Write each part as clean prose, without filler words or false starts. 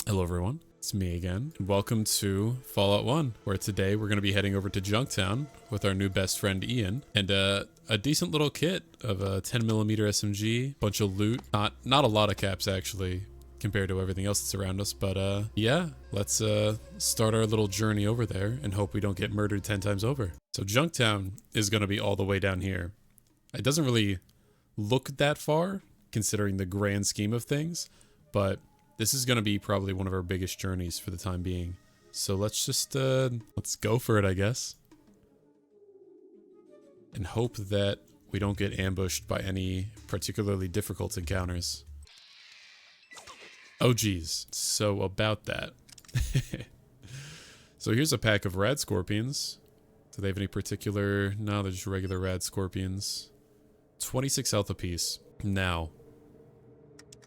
Hello everyone, it's me again. Welcome to Fallout 1, where today we're going to be heading over to Junktown with our new best friend Ian, and a decent little kit of a 10mm SMG, bunch of loot, not a lot of caps actually, compared to everything else that's around us, but yeah, let's start our little journey over there and hope we don't get murdered 10 times over. So Junktown is going to be all the way down here. It doesn't really look that far, considering the grand scheme of things, but this is going to be probably one of our biggest journeys for the time being. So let's just, let's go for it, I guess. And hope that we don't get ambushed by any particularly difficult encounters. Oh geez, so about that. So here's a pack of Radscorpions. Do they have any particular... No, they're just regular Radscorpions. 26 health apiece. Now,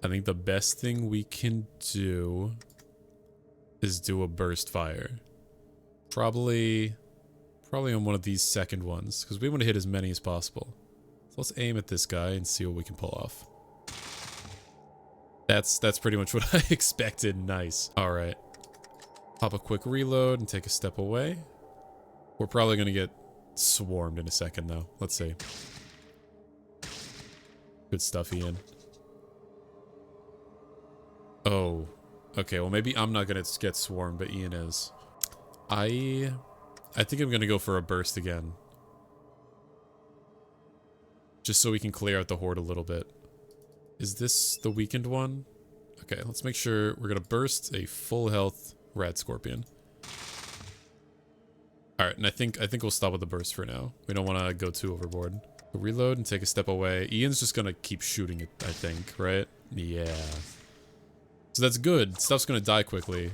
I think the best thing we can do is do a burst fire. Probably on one of these second ones, because we want to hit as many as possible. So let's aim at this guy and see what we can pull off. That's pretty much what I expected. Nice. All right. Pop a quick reload and take a step away. We're probably going to get swarmed in a second, though. Let's see. Good stuff, Ian. Oh, okay. Well, maybe I'm not gonna get swarmed, but Ian is. I think I'm gonna go for a burst again, just so we can clear out the horde a little bit. Is this the weakened one? Okay, let's make sure we're gonna burst a full health Radscorpion. All right, and I think we'll stop with the burst for now. We don't want to go too overboard. Reload and take a step away. Ian's just gonna keep shooting it, I think, right? Yeah. So that's good. Stuff's gonna die quickly.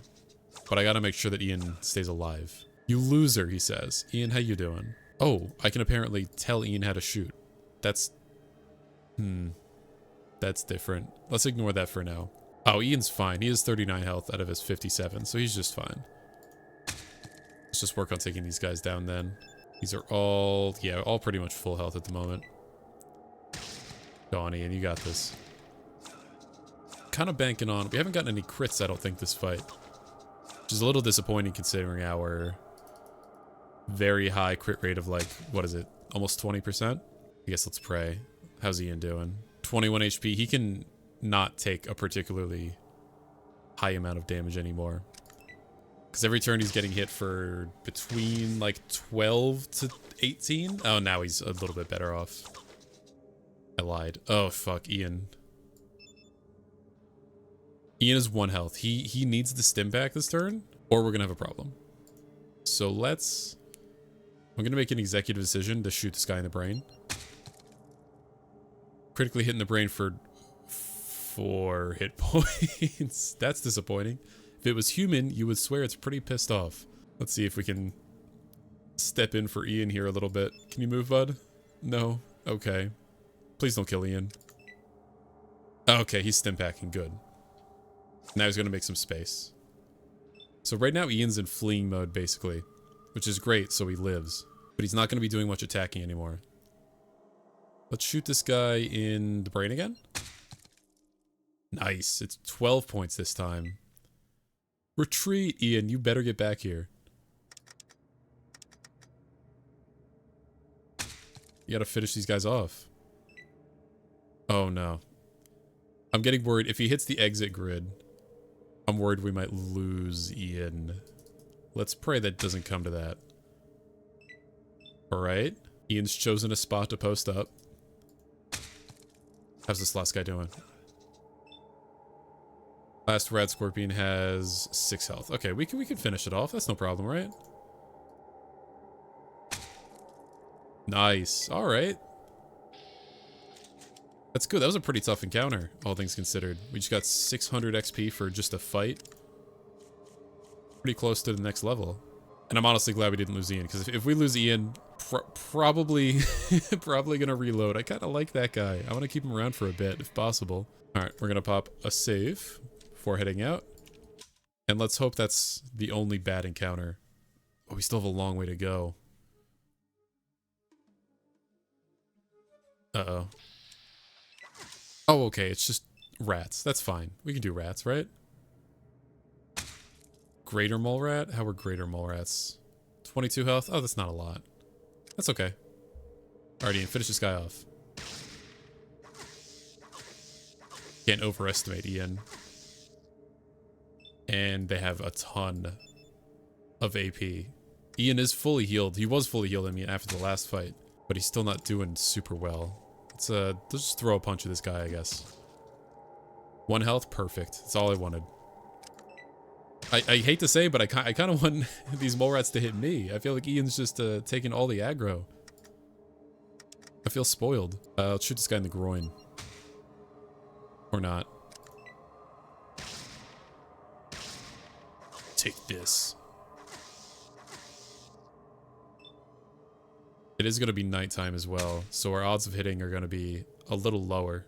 But I gotta make sure that Ian stays alive. You loser, he says. Ian, how you doing? Oh, I can apparently tell Ian how to shoot. That's... That's different. Let's ignore that for now. Oh, Ian's fine. He has 39 health out of his 57, so he's just fine. Let's just work on taking these guys down then. These are all... Yeah, all pretty much full health at the moment. Go on, Ian. You got this. Kind of banking on... We haven't gotten any crits, I don't think, this fight. Which is a little disappointing considering our very high crit rate of, like, what is it? Almost 20%? I guess let's pray. How's Ian doing? 21 HP. He can not take a particularly high amount of damage anymore. Because every turn he's getting hit for between, like, 12 to 18? Oh, now he's a little bit better off. I lied. Oh, fuck, Ian. Ian is 1 health. He needs the stim back this turn, or we're gonna have a problem. So let's... I'm gonna make an executive decision to shoot this guy in the brain. Critically hitting the brain for 4 hit points. That's disappointing. If it was human, you would swear it's pretty pissed off. Let's see if we can step in for Ian here a little bit. Can you move, bud? No? Okay. Please don't kill Ian. Okay, he's stim packing. Good. Now he's going to make some space. So right now Ian's in fleeing mode, basically. Which is great, so he lives. But he's not going to be doing much attacking anymore. Let's shoot this guy in the brain again. Nice. It's 12 points this time. Retreat, Ian. You better get back here. You got to finish these guys off. Oh, no. I'm getting worried. If he hits the exit grid... I'm worried we might lose Ian. Let's pray that doesn't come to that. Alright. Ian's chosen a spot to post up. How's this last guy doing? Last Radscorpion has 6 health. Okay, we can finish it off. That's no problem, right? Nice. Alright. That's good. That was a pretty tough encounter, all things considered. We just got 600 XP for just a fight. Pretty close to the next level. And I'm honestly glad we didn't lose Ian, because if we lose Ian, probably gonna reload. I kind of like that guy. I want to keep him around for a bit, if possible. All right, we're gonna pop a save before heading out. And let's hope that's the only bad encounter. Oh, we still have a long way to go. Uh-oh. Oh, okay, it's just rats. That's fine. We can do rats, right? Greater mole rat? How are greater mole rats? 22 health? Oh, that's not a lot. That's okay. Alright, Ian, finish this guy off. Can't overestimate Ian. And they have a ton of AP. Ian is fully healed. He was fully healed, I mean, after the last fight. But he's still not doing super well. Let's just throw a punch at this guy, I guess. 1 health? Perfect. That's all I wanted. I hate to say, but I kind of want these mole rats to hit me. I feel like Ian's just taking all the aggro. I feel spoiled. Let's shoot this guy in the groin. Or not. Take this. It is going to be nighttime as well, so our odds of hitting are going to be a little lower.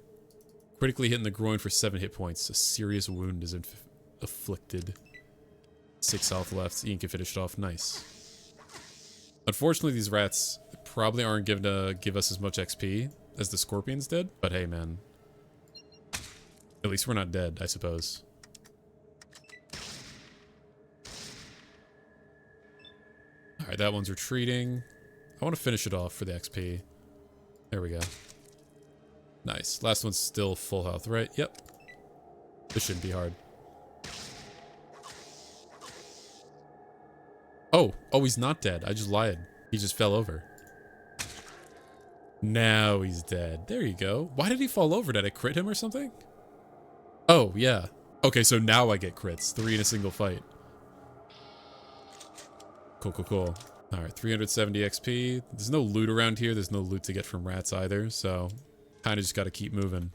Critically hitting the groin for 7 hit points. A serious wound is afflicted. 6 health left. Ian can finish it off. Nice. Unfortunately, these rats probably aren't going to give us as much XP as the scorpions did. But hey, man. At least we're not dead, I suppose. Alright, that one's retreating. I want to finish it off for the XP. There we go. Nice. Last one's still full health, right? Yep. This shouldn't be hard. Oh, he's not dead. I just lied. He just fell over. Now he's dead. There you go. Why did he fall over? Did I crit him or something? Oh, yeah. Okay, so now I get crits. 3 in a single fight. Cool, cool, cool. Alright, 370 XP. There's no loot around here. There's no loot to get from rats either, so kind of just got to keep moving.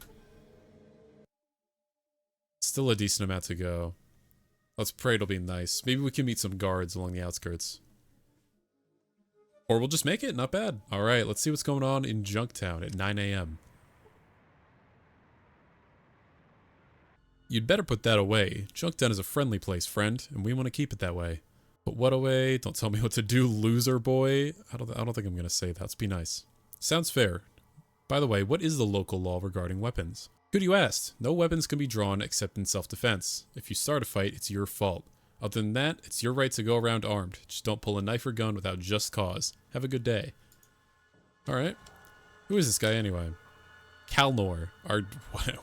Still a decent amount to go. Let's pray it'll be nice. Maybe we can meet some guards along the outskirts. Or we'll just make it. Not bad. Alright, let's see what's going on in Junktown at 9 AM. You'd better put that away. Junktown is a friendly place, friend, and we want to keep it that way. Put what away? Don't tell me what to do, loser boy. I don't think I'm going to say that. Let's be nice. Sounds fair. By the way, what is the local law regarding weapons? Good you asked. No weapons can be drawn except in self-defense. If you start a fight, it's your fault. Other than that, it's your right to go around armed. Just don't pull a knife or gun without just cause. Have a good day. Alright. Who is this guy anyway? Kalnor.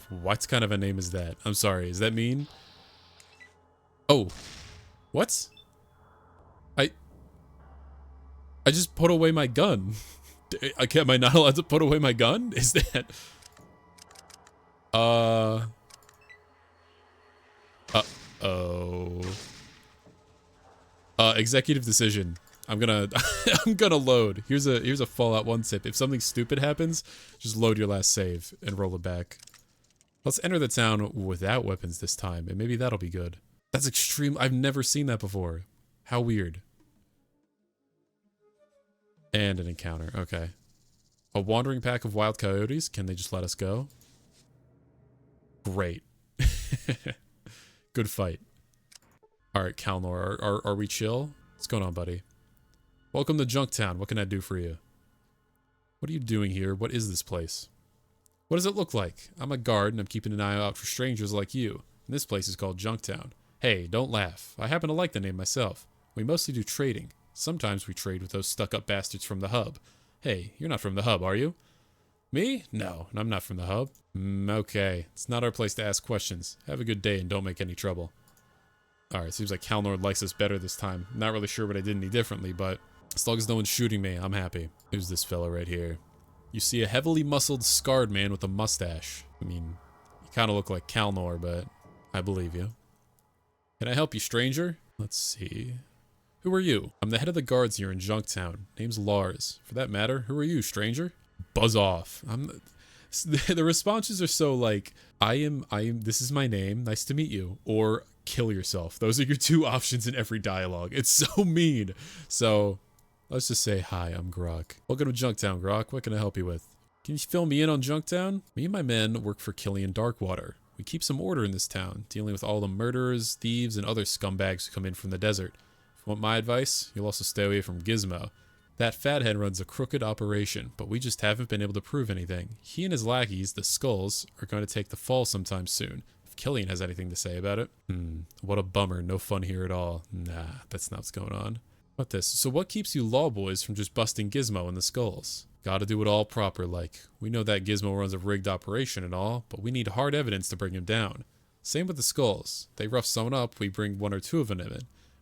What kind of a name is that? I'm sorry, is that mean? Oh. What? I just put away my gun. Am I not allowed to put away my gun? Is that... Uh-oh. Executive decision. I'm gonna load. Here's a Fallout 1 tip. If something stupid happens, just load your last save and roll it back. Let's enter the town without weapons this time, and maybe that'll be good. That's extreme. I've never seen that before. How weird. And an encounter. Okay. A wandering pack of wild coyotes. Can they just let us go? Great. Good fight. Alright, Kalnor. Are we chill? What's going on, buddy? Welcome to Junktown. What can I do for you? What are you doing here? What is this place? What does it look like? I'm a guard and I'm keeping an eye out for strangers like you. And this place is called Junktown. Hey, don't laugh. I happen to like the name myself. We mostly do trading. Sometimes we trade with those stuck-up bastards from the hub. Hey, you're not from the hub, are you? Me? No, I'm not from the hub. Okay. It's not our place to ask questions. Have a good day and don't make any trouble. Alright, seems like Kalnor likes us better this time. Not really sure what I did any differently, but as long as no one's shooting me, I'm happy. Who's this fella right here? You see a heavily muscled, scarred man with a mustache. I mean, you kind of look like Kalnor, but I believe you. Can I help you, stranger? Let's see. Who are you? I'm the head of the guards here in Junktown. Name's Lars. For that matter, who are you, stranger? Buzz off. The responses are so like, I am, this is my name, nice to meet you. Or, kill yourself. Those are your 2 options in every dialogue. It's so mean. So, let's just say, hi, I'm Grok. Welcome to Junktown, Grok. What can I help you with? Can you fill me in on Junktown? Me and my men work for Killian Darkwater. We keep some order in this town, dealing with all the murderers, thieves, and other scumbags who come in from the desert. If you want my advice, you'll also stay away from Gizmo. That fathead runs a crooked operation, but we just haven't been able to prove anything. He and his lackeys, the Skulz, are going to take the fall sometime soon. If Killian has anything to say about it. What a bummer. No fun here at all. Nah, that's not what's going on. What this? So what keeps you law boys from just busting Gizmo in the Skulz? Gotta do it all proper like. We know that Gizmo runs a rigged operation and all, but we need hard evidence to bring him down. Same with the Skulz. They rough someone up, we bring 1 or 2 of them in,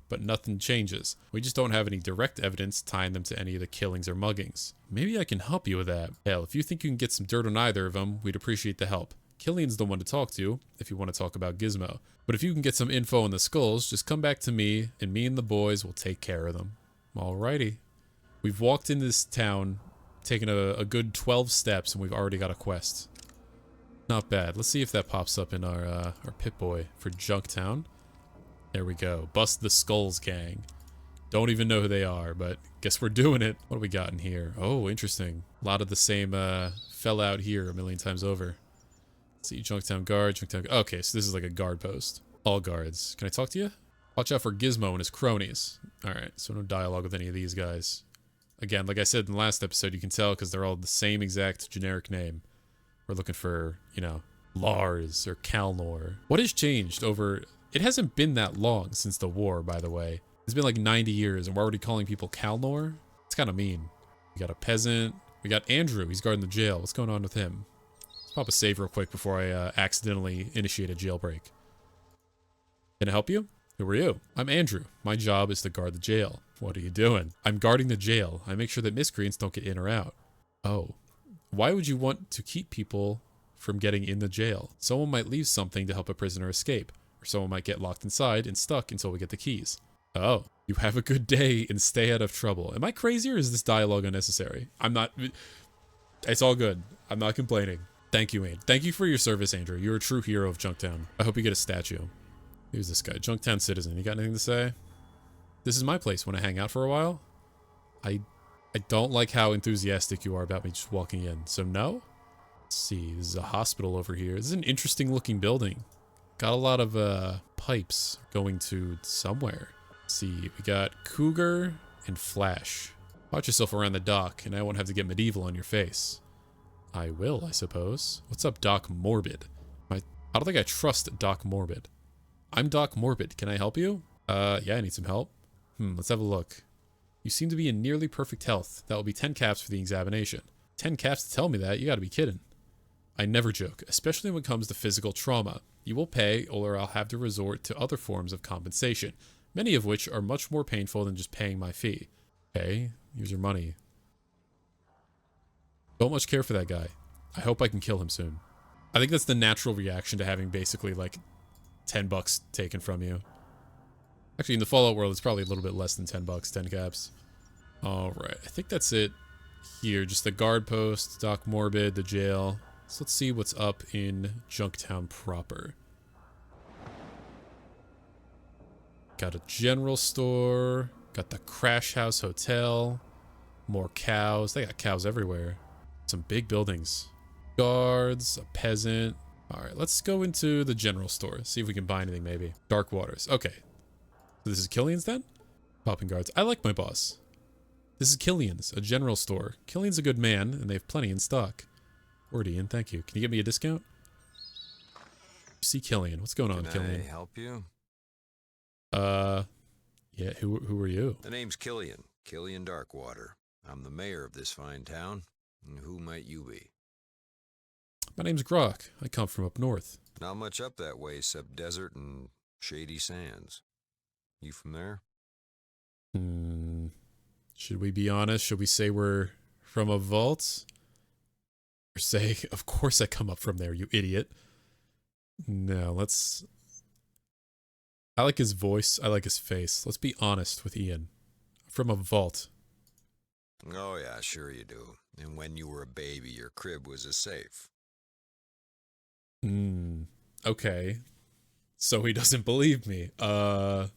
but nothing changes. We just don't have any direct evidence tying them to any of the killings or muggings. Maybe I can help you with that. Hell, if you think you can get some dirt on either of them, we'd appreciate the help. Killian's the one to talk to, if you want to talk about Gizmo. But if you can get some info on the Skulz, just come back to me, and me and the boys will take care of them. Alrighty. We've walked in this town, taken a good 12 steps, and we've already got a quest. Not bad. Let's see if that pops up in our Pip-Boy for Junktown. There we go. Bust the Skulz gang. Don't even know who they are, but guess we're doing it. What do we got in here? Oh, interesting. A lot of the same fell out here a million times over. Let's see, Junktown guard, Junktown... Okay, so this is like a guard post. All guards. Can I talk to you? Watch out for Gizmo and his cronies. Alright, so no dialogue with any of these guys. Again, like I said in the last episode, you can tell because they're all the same exact generic name. We're looking for, you know, Lars or Kalnor. What has changed over... It hasn't been that long since the war, by the way. It's been like 90 years and we're already calling people Kalnor? It's kind of mean. We got a peasant. We got Andrew. He's guarding the jail. What's going on with him? Let's pop a save real quick before I accidentally initiate a jailbreak. Can I help you? Who are you? I'm Andrew. My job is to guard the jail. What are you doing? I'm guarding the jail. I make sure that miscreants don't get in or out. Oh. Why would you want to keep people from getting in the jail? Someone might leave something to help a prisoner escape, or someone might get locked inside and stuck until we get the keys. Oh, you have a good day and stay out of trouble. Am I crazy or is this dialogue unnecessary? I'm not... It's all good. I'm not complaining. Thank you, Aid. Thank you for your service, Andrew. You're a true hero of Junktown. I hope you get a statue. Who's this guy? Junktown citizen. You got anything to say? This is my place. Want to hang out for a while? I don't like how enthusiastic you are about me just walking in, so no? Let's see, this is a hospital over here. This is an interesting looking building. Got a lot of pipes going to somewhere. Let's see, we got Cougar and Flash. Watch yourself around the dock and I won't have to get medieval on your face. I will, I suppose. What's up, Doc Morbid? I don't think I trust Doc Morbid. I'm Doc Morbid, can I help you? Yeah, I need some help. Let's have a look. You seem to be in nearly perfect health. That will be 10 caps for the examination. 10 caps to tell me that? You gotta be kidding. I never joke, especially when it comes to physical trauma. You will pay, or I'll have to resort to other forms of compensation, many of which are much more painful than just paying my fee. Okay, here's your money. Don't much care for that guy. I hope I can kill him soon. I think that's the natural reaction to having basically like 10 bucks taken from you. Actually, in the Fallout world, it's probably a little bit less than 10 bucks, 10 caps. Alright, I think that's it here. Just the guard post, Doc Morbid, the jail. So let's see what's up in Junktown proper. Got a general store. Got the Crash House Hotel. More cows. They got cows everywhere. Some big buildings. Guards, a peasant. Alright, let's go into the general store. See if we can buy anything maybe. Dark Waters. Okay. So this is Killian's then? Popping guards. I like my boss. This is Killian's, a general store. Killian's a good man, and they have plenty in stock. Word, Ian, thank you. Can you get me a discount? See Killian. What's going on, Killian? Can I help you? Yeah, who are you? The name's Killian. Killian Darkwater. I'm the mayor of this fine town. And who might you be? My name's Grok. I come from up north. Not much up that way except desert and shady sands. You from there? Should we be honest? Should we say we're from a vault? Or say, of course I come up from there, you idiot. No, let's... I like his voice. I like his face. Let's be honest with Ian. I'm from a vault. Oh yeah, sure you do. And when you were a baby, your crib was a safe. Okay. So he doesn't believe me. I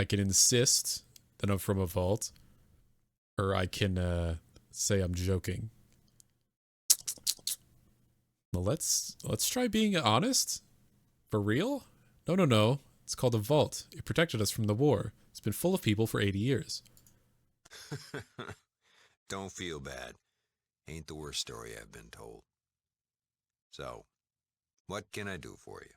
can insist that I'm from a vault. Or I can, say I'm joking. Well, let's try being honest. For real? No. It's called a vault. It protected us from the war. It's been full of people for 80 years. Don't feel bad. Ain't the worst story I've been told. So, What can I do for you?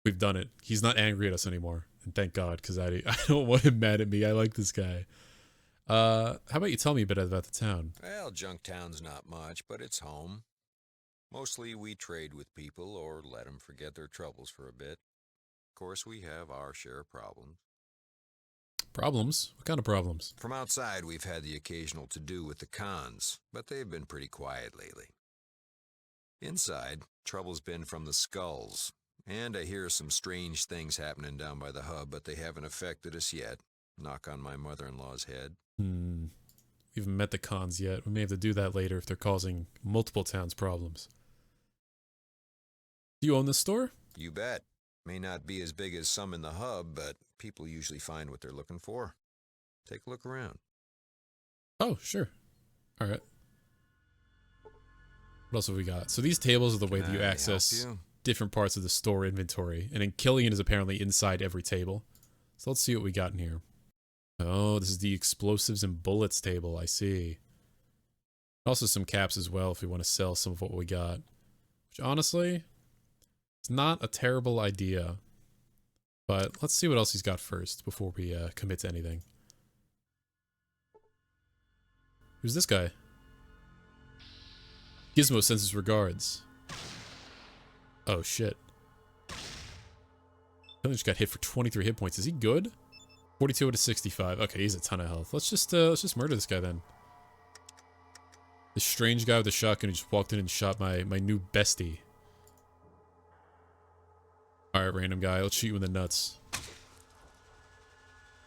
We've done it. He's not angry at us anymore. And thank God, because I don't want him mad at me. I like this guy. How about you tell me a bit about the town? Well, Junktown's not much, but it's home. Mostly we trade with people or let them forget their troubles for a bit. Of course, we have our share of problems. Problems? What kind of problems? From outside, we've had the occasional to-do with the cons, but they've been pretty quiet lately. Inside, trouble's been from the Skulz, and I hear some strange things happening down by the hub, but they haven't affected us yet. Knock on my mother-in-law's head. We haven't met the cons yet. We may have to do that later if they're causing multiple towns problems. Do you own this store? You bet. May not be as big as some in the hub, but people usually find what they're looking for. Take a look around. Oh, sure. All right. What else have we got? So these tables are the way that you access different parts of the store inventory. And then Killian is apparently inside every table. So let's see what we got in here. Oh, this is the explosives and bullets table. I see. Also some caps as well if we want to sell some of what we got. Which honestly, it's not a terrible idea. But let's see what else he's got first before we commit to anything. Who's this guy? Gizmo sends his regards. Oh shit. He just got hit for 23 hit points. Is he good? 42 out of 65. Okay, he's a ton of health. Let's just murder this guy then. This strange guy with the shotgun who just walked in and shot my new bestie. Alright, random guy. Let's shoot you in the nuts.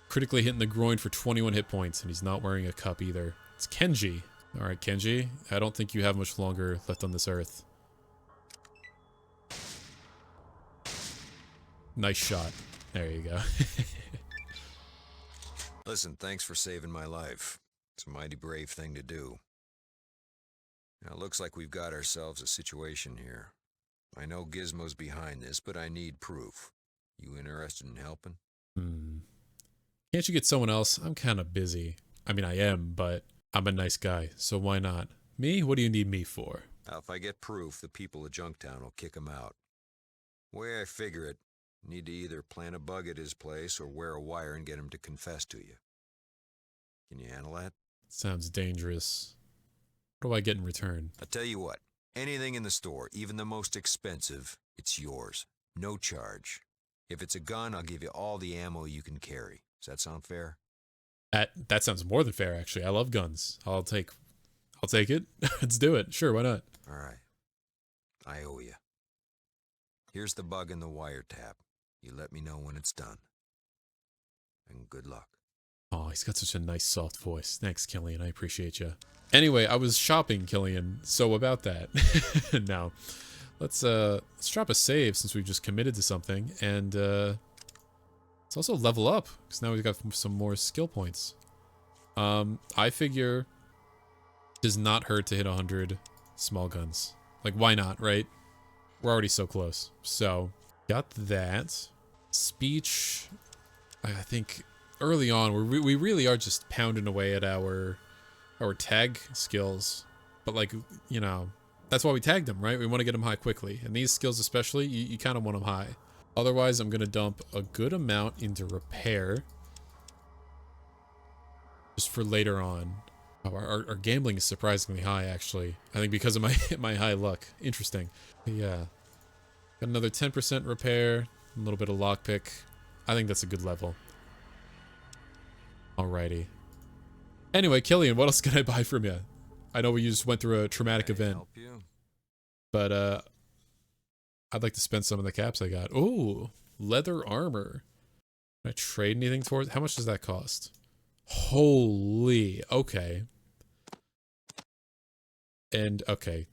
Critically hitting the groin for 21 hit points, and he's not wearing a cup either. It's Kenji. Alright, Kenji. I don't think you have much longer left on this earth. Nice shot. There you go. Listen, thanks for saving my life. It's a mighty brave thing to do. Now, it looks like we've got ourselves a situation here. I know Gizmo's behind this, but I need proof. You interested in helping? Can't you get someone else? I'm kind of busy. I mean, I am, but I'm a nice guy, so why not? Me? What do you need me for? Now, if I get proof, the people of Junktown will kick him out. The way I figure it, need to either plant a bug at his place or wear a wire and get him to confess to you. Can you handle that? Sounds dangerous. What do I get in return? I'll tell you what. Anything in the store, even the most expensive, it's yours. No charge. If it's a gun, I'll give you all the ammo you can carry. Does that sound fair? That sounds more than fair, actually. I love guns. I'll take it. Let's do it. Sure, why not? All right. I owe you. Here's the bug and the wiretap. You let me know when it's done. And good luck. Oh, he's got such a nice, soft voice. Thanks, Killian. I appreciate you. Anyway, I was shopping, Killian. So about that. Now, let's drop a save since we've just committed to something, and let's also level up because now we've got some more skill points. I figure it does not hurt to hit 100 small guns. Like, why not, right? We're already so close. So, got that. Speech, I think early on, we really are just pounding away at our tag skills. But, like, you know, that's why we tagged them, right? We want to get them high quickly. And these skills especially, you kind of want them high. Otherwise, I'm going to dump a good amount into repair. Just for later on. Oh, our gambling is surprisingly high, actually. I think because of my high luck. Interesting. But yeah. Got another 10% repair. A little bit of lockpick. I think that's a good level. Alrighty. Anyway, Killian, what else can I buy from you? I know we just went through a traumatic event. Help you? But, I'd like to spend some of the caps I got. Ooh, leather armor. Can I trade anything towards? How much does that cost? Holy, okay. And, okay.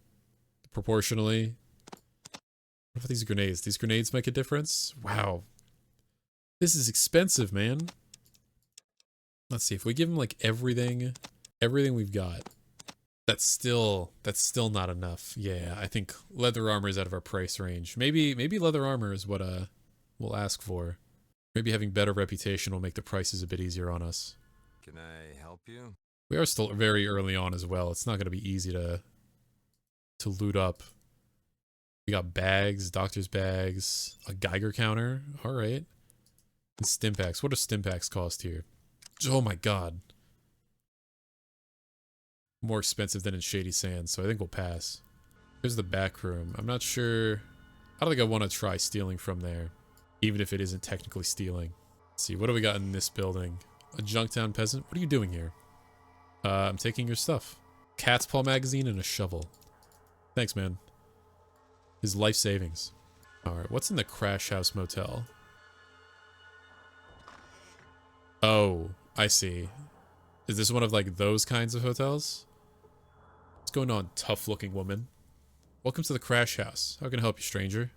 Proportionally. What about these grenades? These grenades make a difference? Wow. This is expensive, man. Let's see, if we give him, like, everything we've got. That's still not enough. Yeah, I think leather armor is out of our price range. Maybe leather armor is what we'll ask for. Maybe having better reputation will make the prices a bit easier on us. Can I help you? We are still very early on as well. It's not going to be easy to loot up We got bags, doctor's bags, a Geiger counter. All right. And Stimpaks. What do Stimpaks cost here? Oh my god. More expensive than in Shady Sands, so I think we'll pass. Here's the back room. I'm not sure. I don't think I want to try stealing from there, even if it isn't technically stealing. Let's see, what do we got in this building? A Junktown peasant? What are you doing here? I'm taking your stuff. Cat's paw magazine and a shovel. Thanks, man. His life savings. Alright, what's in the Crash House Motel? Oh, I see. Is this one of, like, those kinds of hotels? What's going on, tough-looking woman? Welcome to the Crash House. How can I help you, stranger?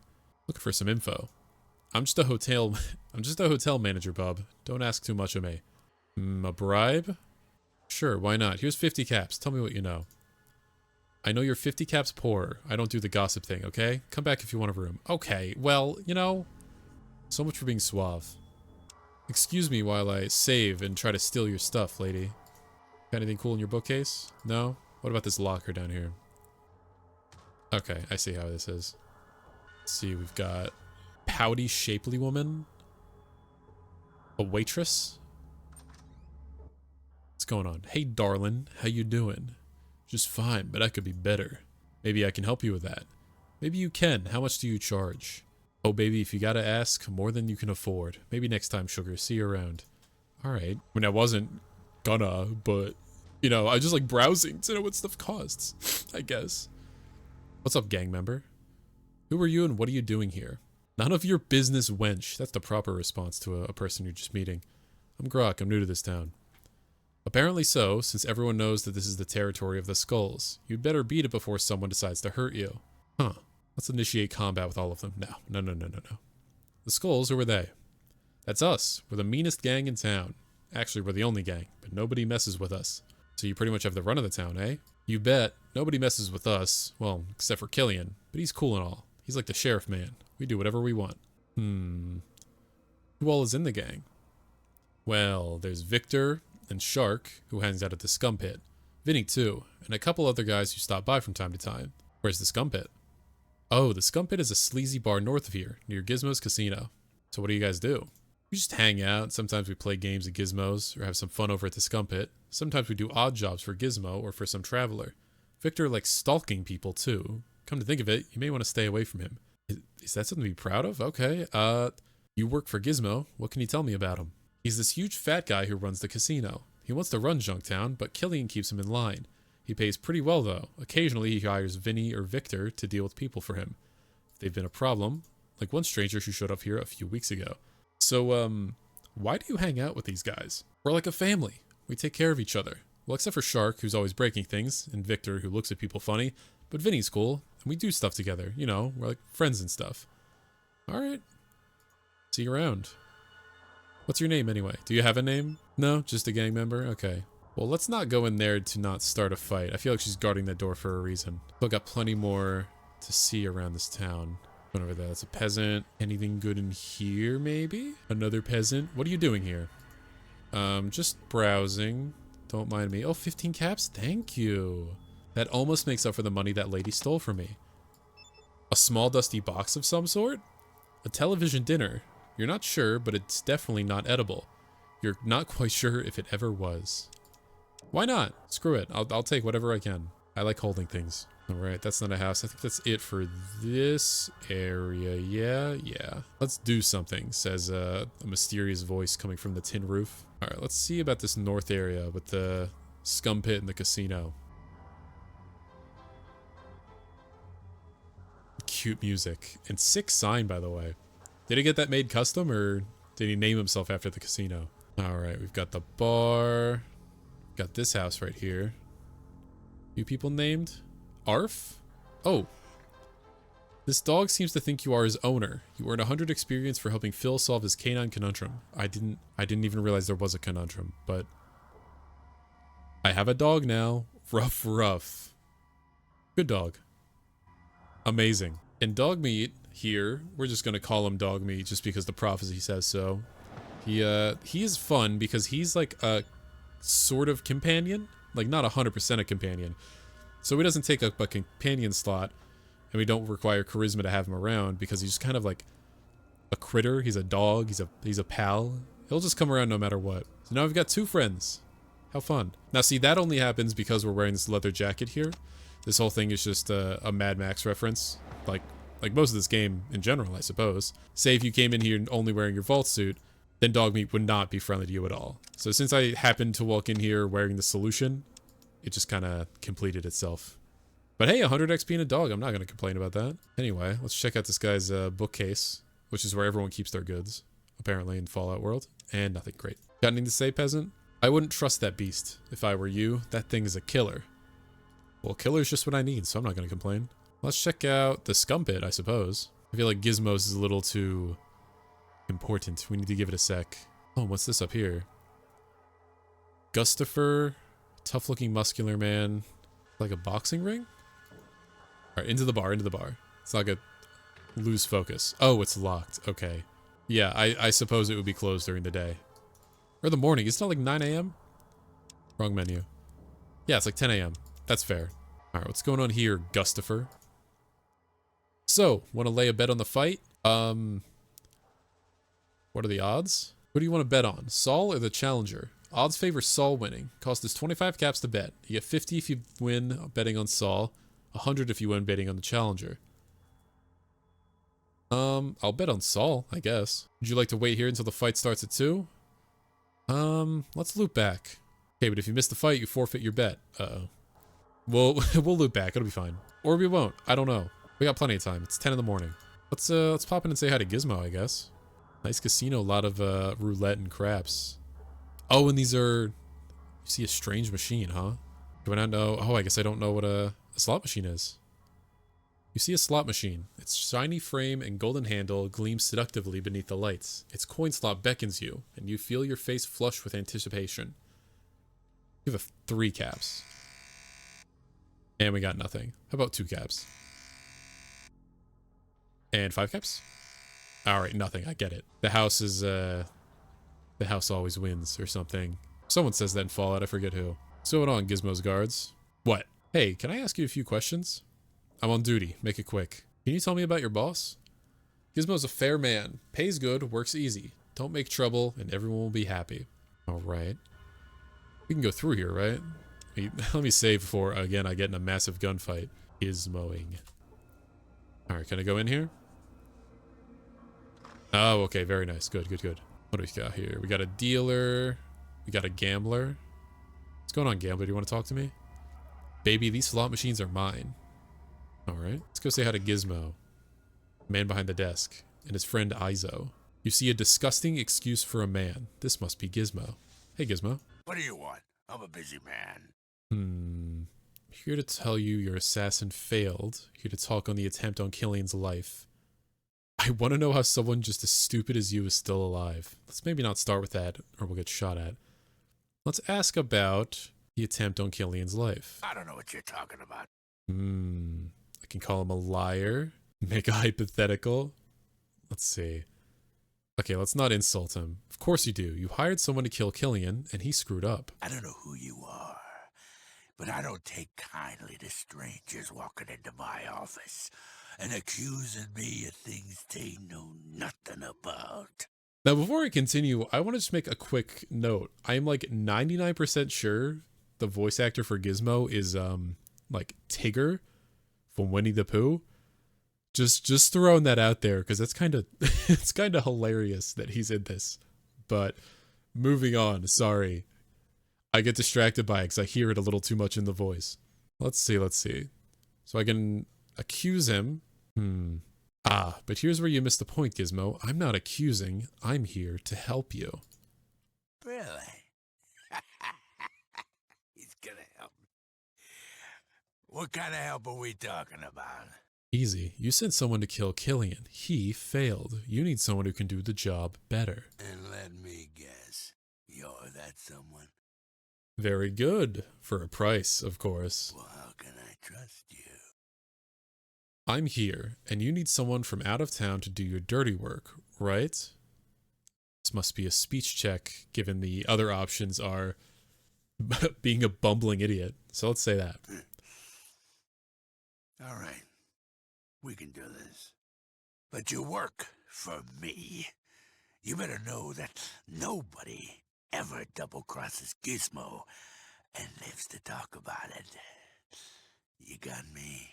Looking for some info. I'm just a hotel manager, bub. Don't ask too much of me. A bribe? Sure, why not? Here's 50 caps. Tell me what you know. I know you're 50 caps poor. I don't do the gossip thing, okay? Come back if you want a room. Okay, well, you know, so much for being suave. Excuse me while I save and try to steal your stuff, lady. Got anything cool in your bookcase? No? What about this locker down here? Okay, I see how this is. Let's see, we've got pouty, shapely woman. A waitress. What's going on? Hey, darling, how you doing? Just fine, but I could be better. Maybe I can help you with that. Maybe you can. How much do you charge? Oh, baby, if you gotta ask, more than you can afford. Maybe next time, sugar. See you around. Alright. I mean, I wasn't gonna, but, you know, I just like browsing to know what stuff costs, I guess. What's up, gang member? Who are you and what are you doing here? None of your business, wench. That's the proper response to a person you're just meeting. I'm Grok. I'm new to this town. Apparently so, since everyone knows that this is the territory of the Skulz. You'd better beat it before someone decides to hurt you. Huh. Let's initiate combat with all of them. No. The Skulz, who are they? That's us. We're the meanest gang in town. Actually, we're the only gang, but nobody messes with us. So you pretty much have the run of the town, eh? You bet. Nobody messes with us. Well, except for Killian. But he's cool and all. He's like the sheriff man. We do whatever we want. Who all is in the gang? Well, there's Victor and Shark, who hangs out at the Skum Pitt. Vinny, too. And a couple other guys who stop by from time to time. Where's the Skum Pitt? Oh, the Skum Pitt is a sleazy bar north of here, near Gizmo's casino. So what do you guys do? We just hang out. Sometimes we play games at Gizmo's or have some fun over at the Skum Pitt. Sometimes we do odd jobs for Gizmo or for some traveler. Victor likes stalking people too. Come to think of it, you may want to stay away from him. Is that something to be proud of? Okay. You work for Gizmo. What can you tell me about him? He's this huge fat guy who runs the casino. He wants to run Junktown, but Killian keeps him in line. He pays pretty well though. Occasionally he hires Vinny or Victor to deal with people for him. If they've been a problem, like one stranger who showed up here a few weeks ago. So, why do you hang out with these guys? We're like a family. We take care of each other. Well, except for Shark, who's always breaking things, and Victor, who looks at people funny, but Vinny's cool, and we do stuff together, you know, we're like friends and stuff. Alright. See you around. What's your name anyway? Do you have a name? No? Just a gang member? Okay. Well, let's not go in there to not start a fight. I feel like she's guarding that door for a reason. Still got plenty more to see around this town. One over there, that's a peasant. Anything good in here, maybe? Another peasant? What are you doing here? Just browsing. Don't mind me. Oh, 15 caps? Thank you. That almost makes up for the money that lady stole from me. A small dusty box of some sort? A television dinner. You're not sure, but it's definitely not edible. You're not quite sure if it ever was. Why not? Screw it. I'll take whatever I can. I like holding things. Alright, that's not a house. I think that's it for this area. Yeah. Let's do something, says a mysterious voice coming from the tin roof. Alright, let's see about this north area with the Skum Pitt and the casino. Cute music. And sick sign, by the way. Did he get that made custom, or did he name himself after the casino? Alright, we've got the bar. Got this house right here. You people named? Arf? Oh. This dog seems to think you are his owner. You earn 100 experience for helping Phil solve his canine conundrum. I didn't even realize there was a conundrum, but I have a dog now. Rough. Good dog. Amazing. And Dogmeat here, we're just gonna call him Dogmeat just because the prophecy says so. He is fun because he's like a sort of companion, like not 100% a companion. So he doesn't take up a companion slot, And we don't require charisma to have him around because he's just kind of like a critter. He's a dog. He's a pal. He'll just come around no matter what. So now we've got 2 friends. How fun. Now see, that only happens because we're wearing this leather jacket here. This whole thing is just a Mad Max reference. Like most of this game in general, I suppose. Say if you came in here only wearing your vault suit, then Dogmeat would not be friendly to you at all. So since I happened to walk in here wearing the solution, it just kind of completed itself. But hey, 100 XP and a dog. I'm not going to complain about that. Anyway, let's check out this guy's bookcase, which is where everyone keeps their goods, apparently, in Fallout World. And nothing great. Got anything to say, peasant? I wouldn't trust that beast. If I were you, that thing is a killer. Well, killer's just what I need, so I'm not going to complain. Let's check out the Skum Pitt, I suppose. I feel like Gizmo's is a little too important. We need to give it a sec. Oh, what's this up here? Gustifer, tough-looking muscular man. Like a boxing ring? Alright, into the bar. It's not gonna lose focus. Oh, it's locked. Okay. Yeah, I suppose it would be closed during the day. Or the morning. It's not like 9 a.m.? Wrong menu. Yeah, it's like 10 a.m. That's fair. Alright, what's going on here, Gustifer? So, want to lay a bet on the fight? What are the odds? Who do you want to bet on? Saul or the challenger? Odds favor Saul winning. Cost us 25 caps to bet. You get 50 if you win betting on Saul. 100 if you win betting on the challenger. I'll bet on Saul, I guess. Would you like to wait here until the fight starts at 2? Let's loop back. Okay, but if you miss the fight, you forfeit your bet. Uh-oh. We'll loop back. It'll be fine. Or we won't. I don't know. We got plenty of time. It's 10 in the morning. Let's pop in and say hi to Gizmo, I guess. Nice casino. A lot of, roulette and craps. Oh, and these are... You see a strange machine, huh? Do I not know? Oh, I guess I don't know what a slot machine is. You see a slot machine. Its shiny frame and golden handle gleam seductively beneath the lights. Its coin slot beckons you, and you feel your face flush with anticipation. You have 3 caps. And we got nothing. How about 2 caps? And 5 caps? Alright, nothing. I get it. The house is, the house always wins, or something. Someone says that in Fallout. I forget who. What's going on, Gizmo's guards? What? Hey, can I ask you a few questions? I'm on duty. Make it quick. Can you tell me about your boss? Gizmo's a fair man. Pays good, works easy. Don't make trouble, and everyone will be happy. Alright. We can go through here, right? Let me save before, again, I get in a massive gunfight. Gizmoing. Alright, can I go in here? Oh, okay, very nice. Good, good, good. What do we got here? We got a dealer. We got a gambler. What's going on, gambler? Do you want to talk to me? Baby, these slot machines are mine. Alright, let's go say hi to Gizmo. Man behind the desk. And his friend Izo. You see a disgusting excuse for a man. This must be Gizmo. Hey, Gizmo. What do you want? I'm a busy man. Here to tell you your assassin failed. Here to talk on the attempt on Killian's life. I want to know how someone just as stupid as you is still alive. Let's maybe not start with that, or we'll get shot at. Let's ask about the attempt on Killian's life. I don't know what you're talking about. I can call him a liar. Make a hypothetical. Let's see. Okay, let's not insult him. Of course you do. You hired someone to kill Killian, and he screwed up. I don't know who you are, but I don't take kindly to strangers walking into my office and accusing me of things they know nothing about. Now, before I continue, I want to just make a quick note. I'm like 99% sure the voice actor for Gizmo is, like Tigger from Winnie the Pooh. Just throwing that out there because that's kind of it's kind of hilarious that he's in this. But moving on, sorry. I get distracted by it because I hear it a little too much in the voice. Let's see. So I can accuse him. But here's where you missed the point, Gizmo. I'm not accusing. I'm here to help you. Really? He's gonna help me. What kind of help are we talking about? Easy. You sent someone to kill Killian. He failed. You need someone who can do the job better. And let me guess, you're that someone? Very good. For a price, of course. Well, how can I trust you? I'm here, and you need someone from out of town to do your dirty work, right? This must be a speech check, given the other options are being a bumbling idiot. So let's say that. All right. We can do this. But you work for me. You better know that nobody ever double-crosses Gizmo and lives to talk about it. You got me?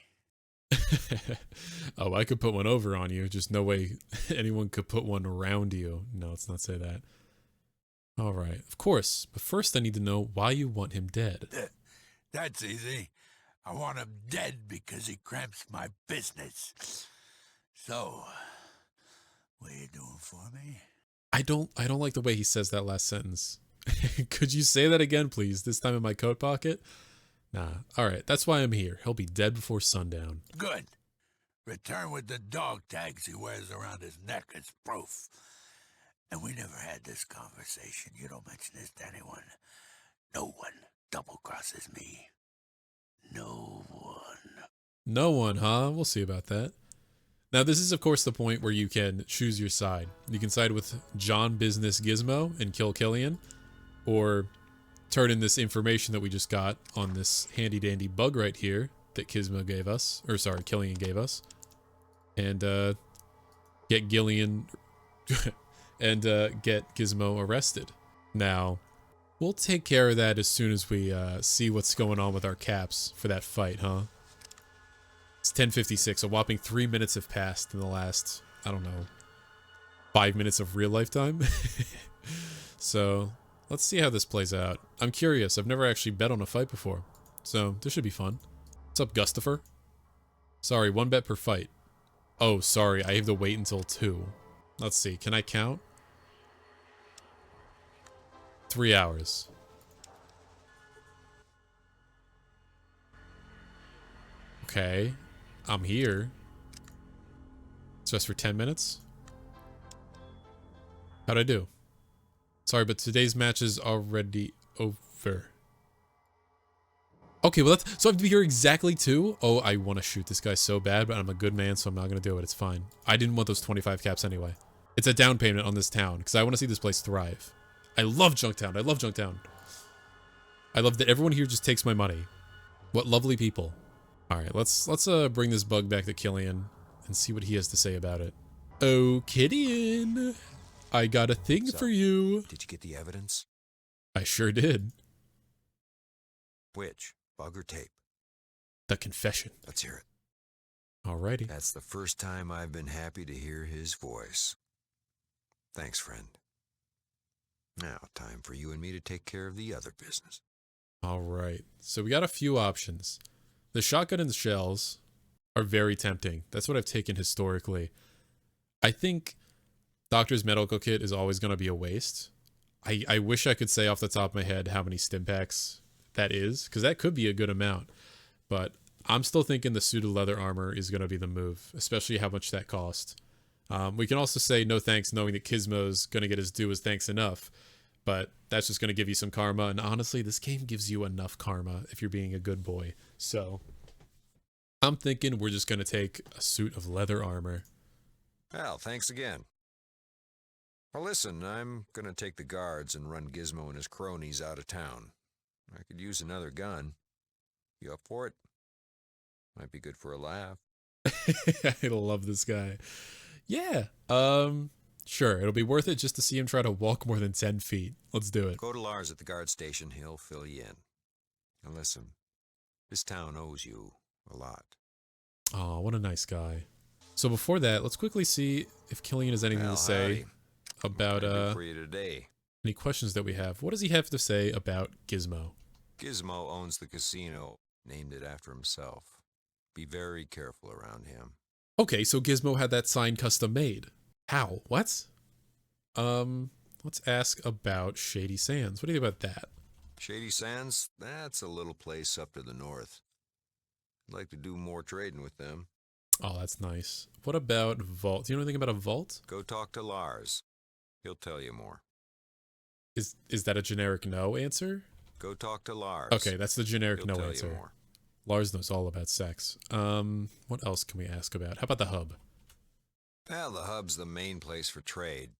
Oh, I could put one over on you. Just no way anyone could put one around you. No, let's not say that. All right, of course. But first I need to know why you want him dead. That's easy. I want him dead because he cramps my business. So, what are you doing for me? I don't like the way he says that last sentence. Could you say that again, please? This time in my coat pocket? Nah. All right, that's why I'm here. He'll be dead before sundown. Good. Return with the dog tags he wears around his neck as proof. And we never had this conversation. You don't mention this to anyone. No one double-crosses me. No one. No one, huh? We'll see about that. Now, this is, of course, the point where you can choose your side. You can side with John Business Gizmo and kill Killian, or turn in this information that we just got on this handy-dandy bug right here that Killian gave us, and get Gillian and get Gizmo arrested. Now, we'll take care of that as soon as we see what's going on with our caps for that fight, huh? It's 10:56. A whopping 3 minutes have passed in the last, I don't know, 5 minutes of real life time. So let's see how this plays out. I'm curious. I've never actually bet on a fight before, so this should be fun. What's up, Gustafer? Sorry, 1 bet per fight. Oh, sorry. I have to wait until 2. Let's see. Can I count? 3 hours. Okay. I'm here. It's just for 10 minutes. How'd I do? Sorry, but today's match is already over. Okay, well, so I have to be here exactly 2? Oh, I want to shoot this guy so bad, but I'm a good man, so I'm not going to do it. It's fine. I didn't want those 25 caps anyway. It's a down payment on this town, because I want to see this place thrive. I love Junktown. I love Junktown. I love that everyone here just takes my money. What lovely people. All right, let's bring this bug back to Killian and see what he has to say about it. Oh, Killian, I got a thing for you. Did you get the evidence? I sure did. Which? Bug or tape? The confession. Let's hear it. Alrighty. That's the first time I've been happy to hear his voice. Thanks, friend. Now, time for you and me to take care of the other business. All right. So we got a few options. The shotgun and the shells are very tempting. That's what I've taken historically. I think Doctor's medical kit is always going to be a waste. I wish I could say off the top of my head how many stim packs that is, because that could be a good amount. But I'm still thinking the suit of leather armor is going to be the move, especially how much that cost. We can also say no thanks, knowing that Gizmo's going to get his due as thanks enough. But that's just going to give you some karma. And honestly, this game gives you enough karma if you're being a good boy. So I'm thinking we're just going to take a suit of leather armor. Well, thanks again. Well, listen, I'm going to take the guards and run Gizmo and his cronies out of town. I could use another gun. You up for it? Might be good for a laugh. I love this guy. Yeah. Sure. It'll be worth it just to see him try to walk more than 10 feet. Let's do it. Go to Lars at the guard station. He'll fill you in. And listen, this town owes you a lot. Oh, what a nice guy. So before that, let's quickly see if Killian has anything to say about for you today. any questions that we have. What does he have to say about Gizmo? Gizmo owns the casino, named it after himself. Be very careful around him. Okay, so Gizmo had that sign custom made. How? What? Let's ask about Shady Sands. What do you think about that? Shady Sands? That's a little place up to the north. I'd like to do more trading with them. Oh, that's nice. What about Vault? Do you know anything about a vault? Go talk to Lars. He'll tell you more. Is that a generic no answer? Go talk to Lars. Okay, that's the generic He'll no tell you answer. more. Lars knows all about sex. What else can we ask about? How about the hub? Well, the hub's the main place for trade.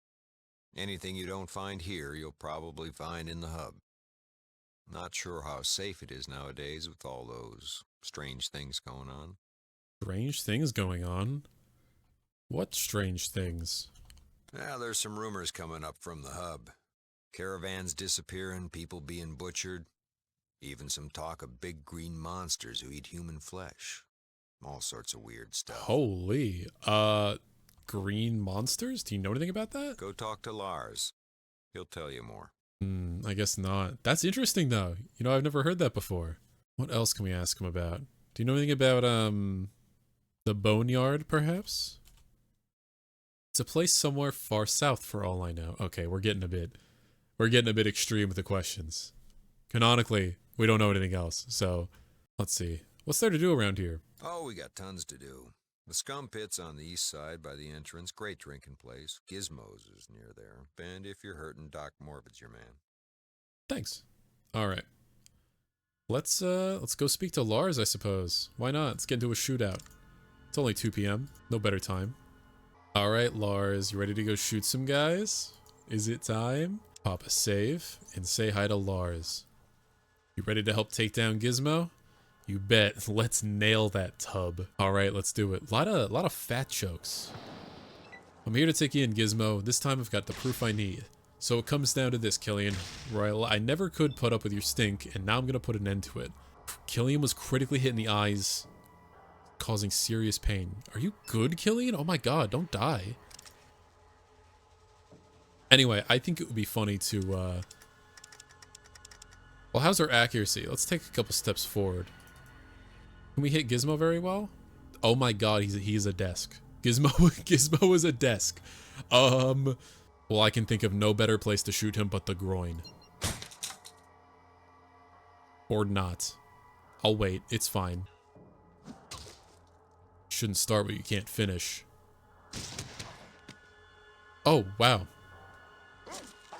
Anything you don't find here, you'll probably find in the hub. Not sure how safe it is nowadays with all those strange things going on. Strange things going on. What strange things? Now, there's some rumors coming up from the hub. Caravans disappearing, people being butchered. Even some talk of big green monsters who eat human flesh. All sorts of weird stuff. Holy. Green monsters? Do you know anything about that? Go talk to Lars. He'll tell you more. I guess not. That's interesting, though. You know, I've never heard that before. What else can we ask him about? Do you know anything about, the Boneyard, perhaps? It's a place somewhere far south, for all I know. Okay, we're getting a bit extreme with the questions. Canonically, we don't know anything else, so let's see. What's there to do around here? Oh, we got tons to do. The Skum Pitt's on the east side by the entrance. Great drinking place. Gizmo's is near there. And if you're hurting, Doc Morbid's your man. Thanks. All right. Let's go speak to Lars, I suppose. Why not? Let's get into a shootout. It's only 2 p.m. No better time. All right, Lars, you ready to go shoot some guys? Is it time? Pop a save and say hi to Lars. You ready to help take down Gizmo? You bet. Let's nail that tub. All right, let's do it. A lot of fat jokes. I'm here to take you in, Gizmo. This time I've got the proof I need. So it comes down to this, Killian. Royal, I never could put up with your stink, and now I'm gonna put an end to it. Killian was critically hit in the eyes, causing serious pain. Are you good, Killian? Oh my god, don't die. Anyway, I think it would be funny to, well, how's our accuracy? Let's take a couple steps forward. Can we hit Gizmo very well? Oh my god, he's a desk. Gizmo is a desk. Well, I can think of no better place to shoot him but the groin. Or not. I'll wait, it's fine. Shouldn't start what you can't finish. Oh, wow.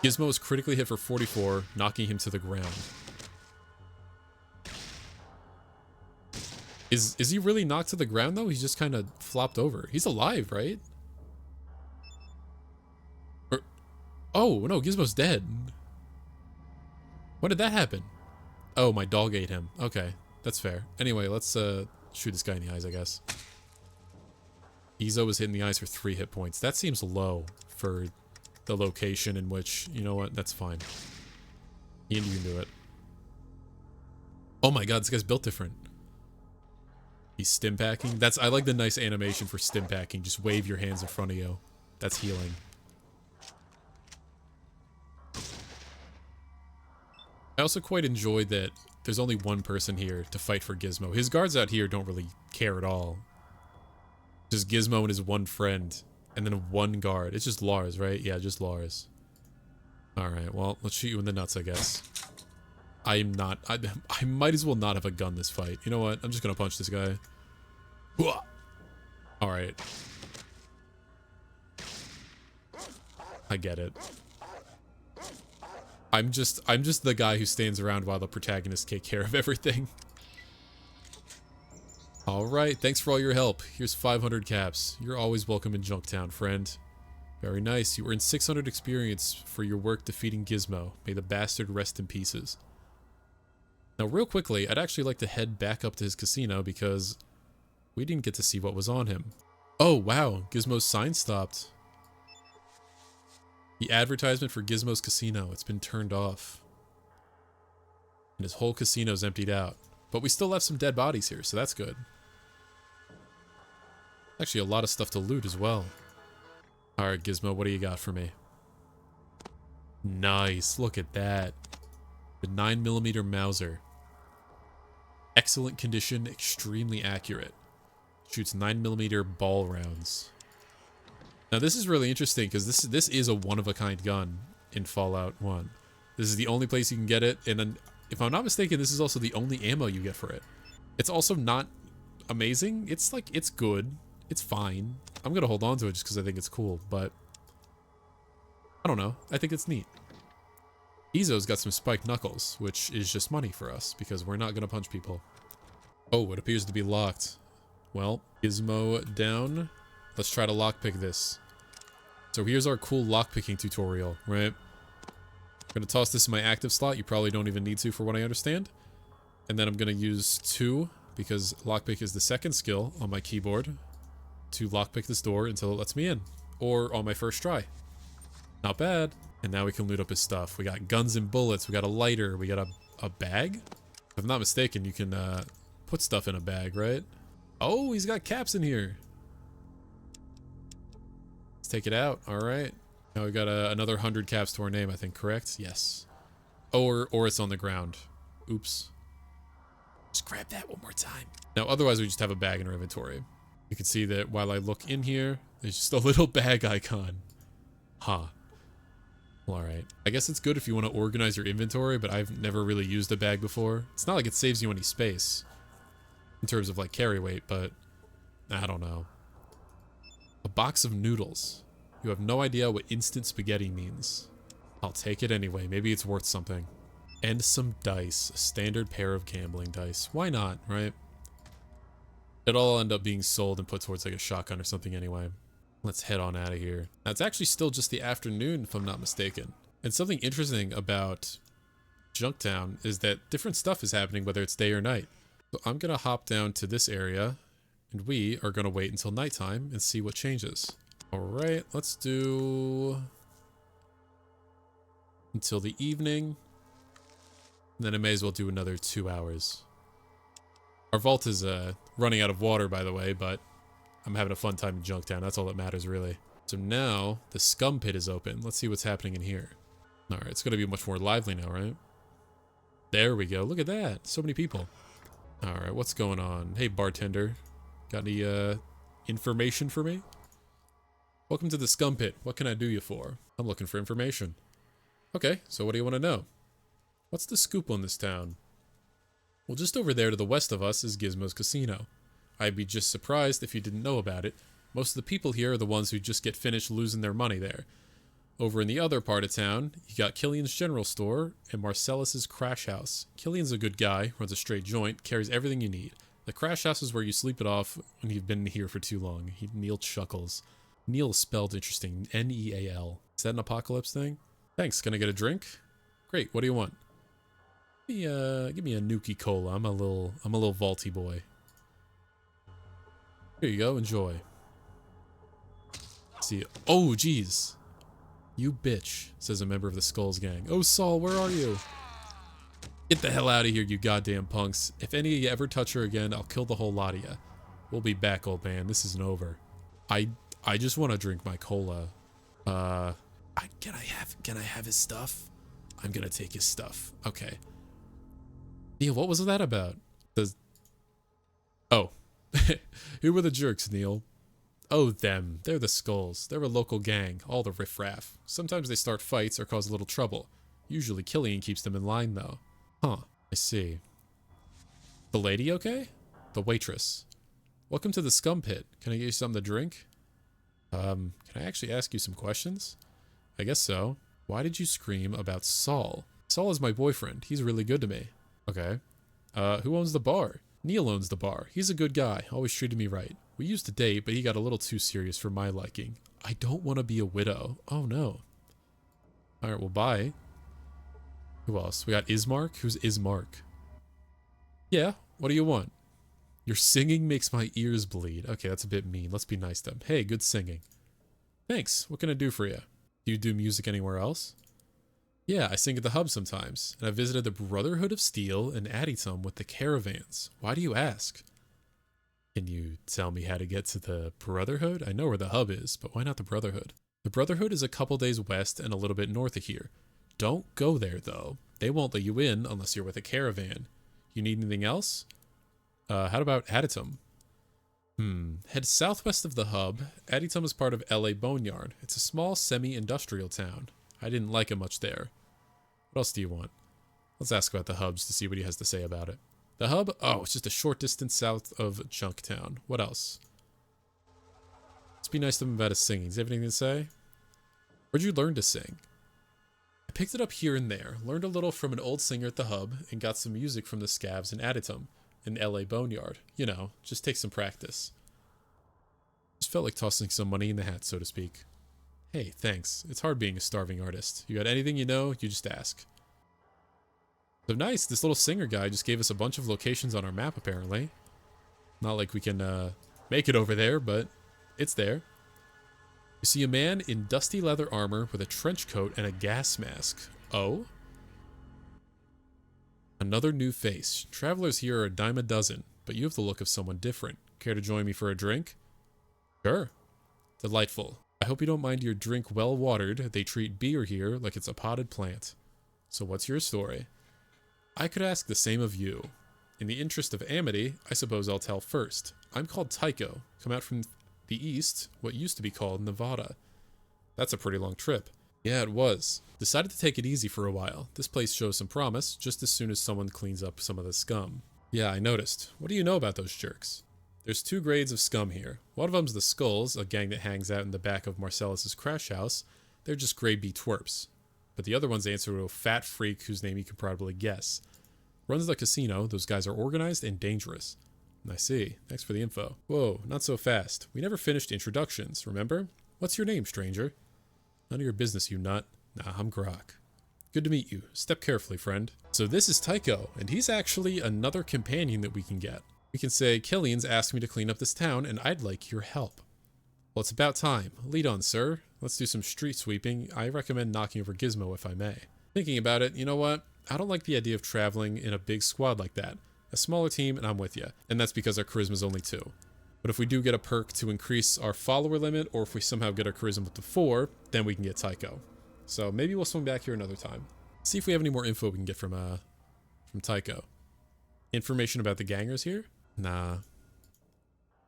Gizmo is critically hit for 44, knocking him to the ground. Is he really knocked to the ground, though? He's just kind of flopped over. He's alive, right? Or, oh, no, Gizmo's dead. When did that happen? Oh, my dog ate him. Okay, that's fair. Anyway, let's shoot this guy in the eyes, I guess. Ezo was hit in the eyes for 3 hit points. That seems low for the location in which, you know what, that's fine. Ian, you can do it. Oh my god, this guy's built different. He's stim packing. I like the nice animation for stim packing. Just wave your hands in front of you. That's healing. I also quite enjoyed that there's only one person here to fight for Gizmo. His guards out here don't really care at all. Just Gizmo and his one friend. And then one guard. It's just Lars, right? Yeah, just Lars. Alright, well, let's shoot you in the nuts, I guess. I might as well not have a gun this fight. You know what? I'm just gonna punch this guy. Alright. I get it. I'm just the guy who stands around while the protagonists take care of everything. Alright, thanks for all your help. Here's 500 caps. You're always welcome in Junktown, friend. Very nice. You earned 600 experience for your work defeating Gizmo. May the bastard rest in pieces. Now, real quickly, I'd actually like to head back up to his casino because we didn't get to see what was on him. Oh, wow. Gizmo's sign stopped. The advertisement for Gizmo's casino, it's been turned off. And his whole casino's emptied out. But we still have some dead bodies here, so that's good. Actually, a lot of stuff to loot as well. Alright, Gizmo, what do you got for me? Nice, look at that. The 9mm Mauser. Excellent condition, extremely accurate. Shoots 9mm ball rounds. Now this is really interesting because this is a one-of-a-kind gun in Fallout 1. This is the only place you can get it, and then, if I'm not mistaken, this is also the only ammo you get for it. It's also not amazing. It's like, it's good. It's fine. I'm gonna hold on to it just because I think it's cool, but I don't know. I think it's neat. Ezo's got some spiked knuckles, which is just money for us, because we're not gonna punch people. Oh, it appears to be locked. Well, Gizmo down. Let's try to lockpick this. So here's our cool lockpicking tutorial, right? I'm gonna toss this in my active slot. You probably don't even need to for what I understand. And then I'm gonna use 2 because lockpick is the second skill on my keyboard to lockpick this door until it lets me in, or on my first try. Not bad. And now we can loot up his stuff. We got guns and bullets. We got a lighter. We got a bag. If I'm not mistaken, you can put stuff in a bag, right? Oh, he's got caps in here. Let's take it out. All right. Now we got another 100 caps to our name, I think, correct? Yes. Or it's on the ground. Oops. Just grab that one more time. Now, otherwise, we just have a bag in our inventory. You can see that while I look in here, there's just a little bag icon. Huh. Well, alright. I guess it's good if you want to organize your inventory, but I've never really used a bag before. It's not like it saves you any space in terms of like carry weight, but I don't know. A box of noodles. You have no idea what instant spaghetti means. I'll take it anyway. Maybe it's worth something. And some dice. A standard pair of gambling dice. Why not, right? It'll all end up being sold and put towards like a shotgun or something anyway. Let's head on out of here. Now, it's actually still just the afternoon, if I'm not mistaken. And something interesting about Junktown is that different stuff is happening, whether it's day or night. So I'm going to hop down to this area, and we are going to wait until nighttime and see what changes. All right, let's do until the evening. And then I may as well do another 2 hours. Our vault is running out of water, by the way, but I'm having a fun time in Junktown. That's all that matters, really. So now the Skum Pitt is open. Let's see what's happening in here. All right, it's going to be much more lively now, right? There we go. Look at that. So many people. All right, what's going on? Hey, bartender. Got any information for me? Welcome to the Skum Pitt. What can I do you for? I'm looking for information. Okay, so what do you want to know? What's the scoop on this town? Well, just over there to the west of us is Gizmo's Casino. I'd be just surprised if you didn't know about it. Most of the people here are the ones who just get finished losing their money there. Over in the other part of town, you got Killian's General Store and Marcellus's Crash House. Killian's a good guy, runs a straight joint, carries everything you need. The Crash House is where you sleep it off when you've been here for too long. Neil chuckles. Neil is spelled interesting. N-E-A-L. Is that an apocalypse thing? Thanks. Can I get a drink? Great. What do you want? Give me a Nuki Cola. I'm a little vaulty boy. Here you go, enjoy. See, oh geez. You bitch, says a member of the Skulz gang. Oh Saul, where are you? Get the hell out of here, you goddamn punks. If any of you ever touch her again, I'll kill the whole lot of you. We'll be back, old man. This isn't over. I just want to drink my cola. Can I have his stuff? I'm gonna take his stuff. Okay. Neil, what was that about? Oh. Who were the jerks, Neil? Oh, them. They're the Skulz. They're a local gang, all the riffraff. Sometimes they start fights or cause a little trouble. Usually Killian keeps them in line, though. Huh, I see. The lady okay? The waitress. Welcome to the Skum Pitt. Can I get you something to drink? Can I actually ask you some questions? I guess so. Why did you scream about Saul? Saul is my boyfriend. He's really good to me. Okay. Who owns the bar? Neil owns the bar. He's a good guy. Always treated me right. We used to date, but he got a little too serious for my liking. I don't want to be a widow. Oh, no. All right, well, bye. Who else? We got Ismark. Who's Ismark? Yeah, what do you want? Your singing makes my ears bleed. Okay, that's a bit mean. Let's be nice to him. Hey, good singing. Thanks. What can I do for you? Do you do music anywhere else? Yeah, I sing at the hub sometimes, and I visited the Brotherhood of Steel and Additum with the caravans. Why do you ask? Can you tell me how to get to the Brotherhood? I know where the hub is, but why not the Brotherhood? The Brotherhood is a couple days west and a little bit north of here. Don't go there, though. They won't let you in unless you're with a caravan. You need anything else? How about Additum? Head southwest of the hub. Additum is part of LA Boneyard. It's a small semi-industrial town. I didn't like it much there. What else do you want? Let's ask about the hubs to see what he has to say about it. The hub? Oh, it's just a short distance south of Junktown. What else? Let's be nice to him about his singing. Does he have anything to say? Where'd you learn to sing? I picked it up here and there, learned a little from an old singer at the hub, and got some music from the scavs in Additum, in LA Boneyard. You know, just take some practice. Just felt like tossing some money in the hat, so to speak. Hey, thanks. It's hard being a starving artist. You got anything you know, you just ask. So nice, this little singer guy just gave us a bunch of locations on our map, apparently. Not like we can make it over there, but it's there. You see a man in dusty leather armor with a trench coat and a gas mask. Oh? Another new face. Travelers here are a dime a dozen, but you have the look of someone different. Care to join me for a drink? Sure. Delightful. I hope you don't mind your drink well watered. They treat beer here like it's a potted plant. So what's your story? I could ask the same of you. In the interest of amity, I suppose I'll tell first. I'm called Tycho, come out from the east, what used to be called Nevada. That's a pretty long trip. Yeah, it was. Decided to take it easy for a while. This place shows some promise, just as soon as someone cleans up some of the scum. Yeah, I noticed. What do you know about those jerks? There's 2 grades of scum here. One of them's the Skulz, a gang that hangs out in the back of Marcellus's crash house. They're just grade B twerps. But the other ones answer to a fat freak whose name you can probably guess. Runs the casino. Those guys are organized and dangerous. I see. Thanks for the info. Whoa, not so fast. We never finished introductions, remember? What's your name, stranger? None of your business, you nut. Nah, I'm Grok. Good to meet you. Step carefully, friend. So this is Tycho, and he's actually another companion that we can get. We can say, Killian's asked me to clean up this town, and I'd like your help. Well, it's about time. Lead on, sir. Let's do some street sweeping. I recommend knocking over Gizmo if I may. Thinking about it, you know what? I don't like the idea of traveling in a big squad like that. A smaller team, and I'm with you. And that's because our charisma's only 2. But if we do get a perk to increase our follower limit, or if we somehow get our charisma up to 4, then we can get Tycho. So maybe we'll swing back here another time. See if we have any more info we can get from Tycho. Information about the gangers here? Nah.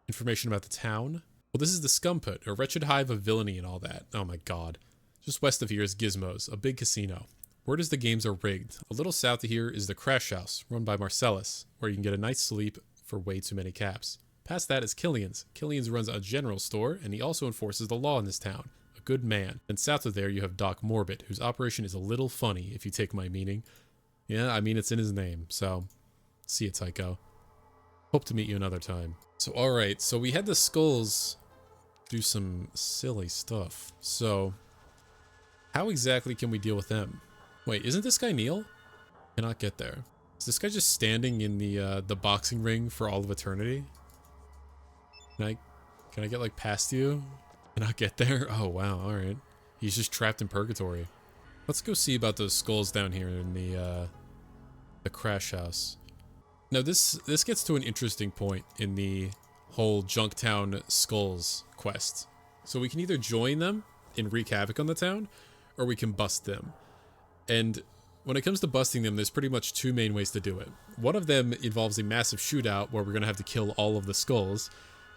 Information about the town? Well, this is the Skum Pitt, a wretched hive of villainy and all that. Oh my god. Just west of here is Gizmo's, a big casino. Word is the games are rigged. A little south of here is the Crash House, run by Marcellus, where you can get a night's sleep for way too many caps. Past that is Killian's. Killian's runs a general store, and he also enforces the law in this town. A good man. And south of there you have Doc Morbid, whose operation is a little funny, if you take my meaning. Yeah, I mean it's in his name, so see ya, Tycho. Hope to meet you another time. So alright, so we had the Skulz do some silly stuff. So how exactly can we deal with them? Wait, isn't this guy Neil? Cannot get there. Is this guy just standing in the boxing ring for all of eternity? Can I get like past you? Cannot get there? Oh wow, alright. He's just trapped in purgatory. Let's go see about those Skulz down here in the crash house. Now this gets to an interesting point in the whole Junktown Skulz quest. So we can either join them and wreak havoc on the town, or we can bust them. And when it comes to busting them, there's pretty much 2 main ways to do it. One of them involves a massive shootout where we're going to have to kill all of the Skulz.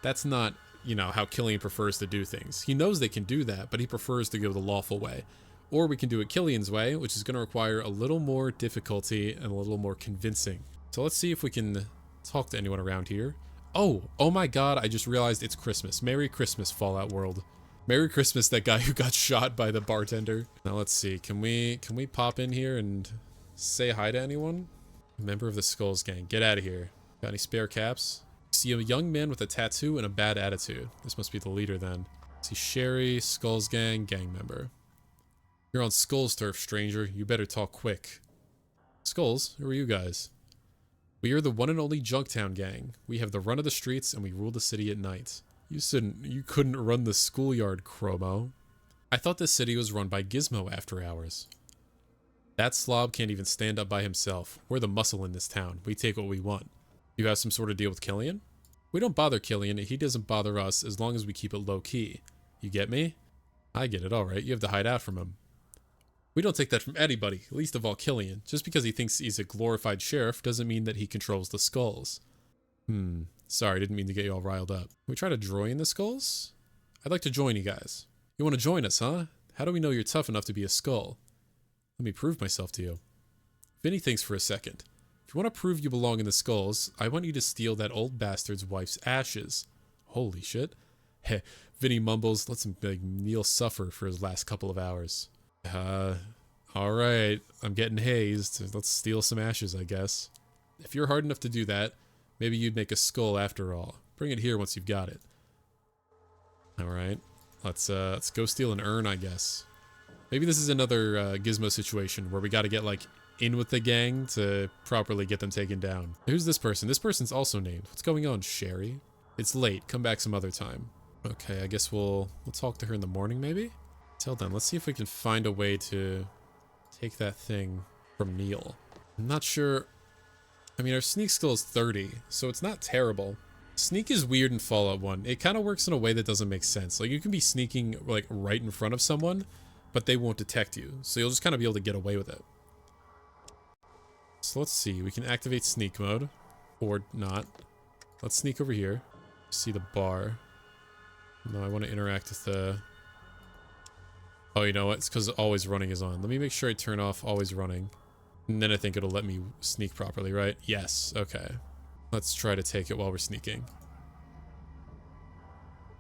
That's not, you know, how Killian prefers to do things. He knows they can do that, but he prefers to go the lawful way. Or we can do it Killian's way, which is going to require a little more difficulty and a little more convincing. So let's see if we can talk to anyone around here. Oh my god, I just realized it's Christmas. Merry Christmas, Fallout World. Merry Christmas, that guy who got shot by the bartender. Now let's see, can we pop in here and say hi to anyone? Member of the Skulz gang, get out of here. Got any spare caps? See a young man with a tattoo and a bad attitude. This must be the leader then. See Sherry, Skulz gang, gang member. You're on Skulz turf, stranger. You better talk quick. Skulz, who are you guys? We are the one and only Junktown gang. We have the run of the streets and we rule the city at night. You couldn't run the schoolyard, Chromo. I thought this city was run by Gizmo after hours. That slob can't even stand up by himself. We're the muscle in this town. We take what we want. You have some sort of deal with Killian? We don't bother Killian, and he doesn't bother us as long as we keep it low-key. You get me? I get it, alright. You have to hide out from him. We don't take that from anybody, least of all Killian. Just because he thinks he's a glorified sheriff doesn't mean that he controls the Skulz. Sorry, didn't mean to get you all riled up. Can we try to join the Skulz? I'd like to join you guys. You want to join us, huh? How do we know you're tough enough to be a skull? Let me prove myself to you. Vinny thinks for a second. If you want to prove you belong in the Skulz, I want you to steal that old bastard's wife's ashes. Holy shit. Heh, Vinny mumbles, lets him make Neil suffer for his last couple of hours. Alright, I'm getting hazed. Let's steal some ashes, I guess. If you're hard enough to do that, maybe you'd make a skull after all. Bring it here once you've got it. Alright, let's go steal an urn, I guess. Maybe this is another Gizmo situation where we gotta get, like, in with the gang to properly get them taken down. Who's this person? This person's also named. What's going on, Sherry? It's late. Come back some other time. Okay, I guess we'll talk to her in the morning, maybe? Till then, let's see if we can find a way to take that thing from Neil. I'm not sure. I mean, our sneak skill is 30, so it's not terrible. Sneak is weird in Fallout 1. It kind of works in a way that doesn't make sense. Like, you can be sneaking, like, right in front of someone, but they won't detect you. So you'll just kind of be able to get away with it. So let's see. We can activate sneak mode. Or not. Let's sneak over here. See the bar. No, I want to interact with the... Oh, you know what? It's because always running is on. Let me make sure I turn off always running. And then I think it'll let me sneak properly, right? Yes. Okay. Let's try to take it while we're sneaking.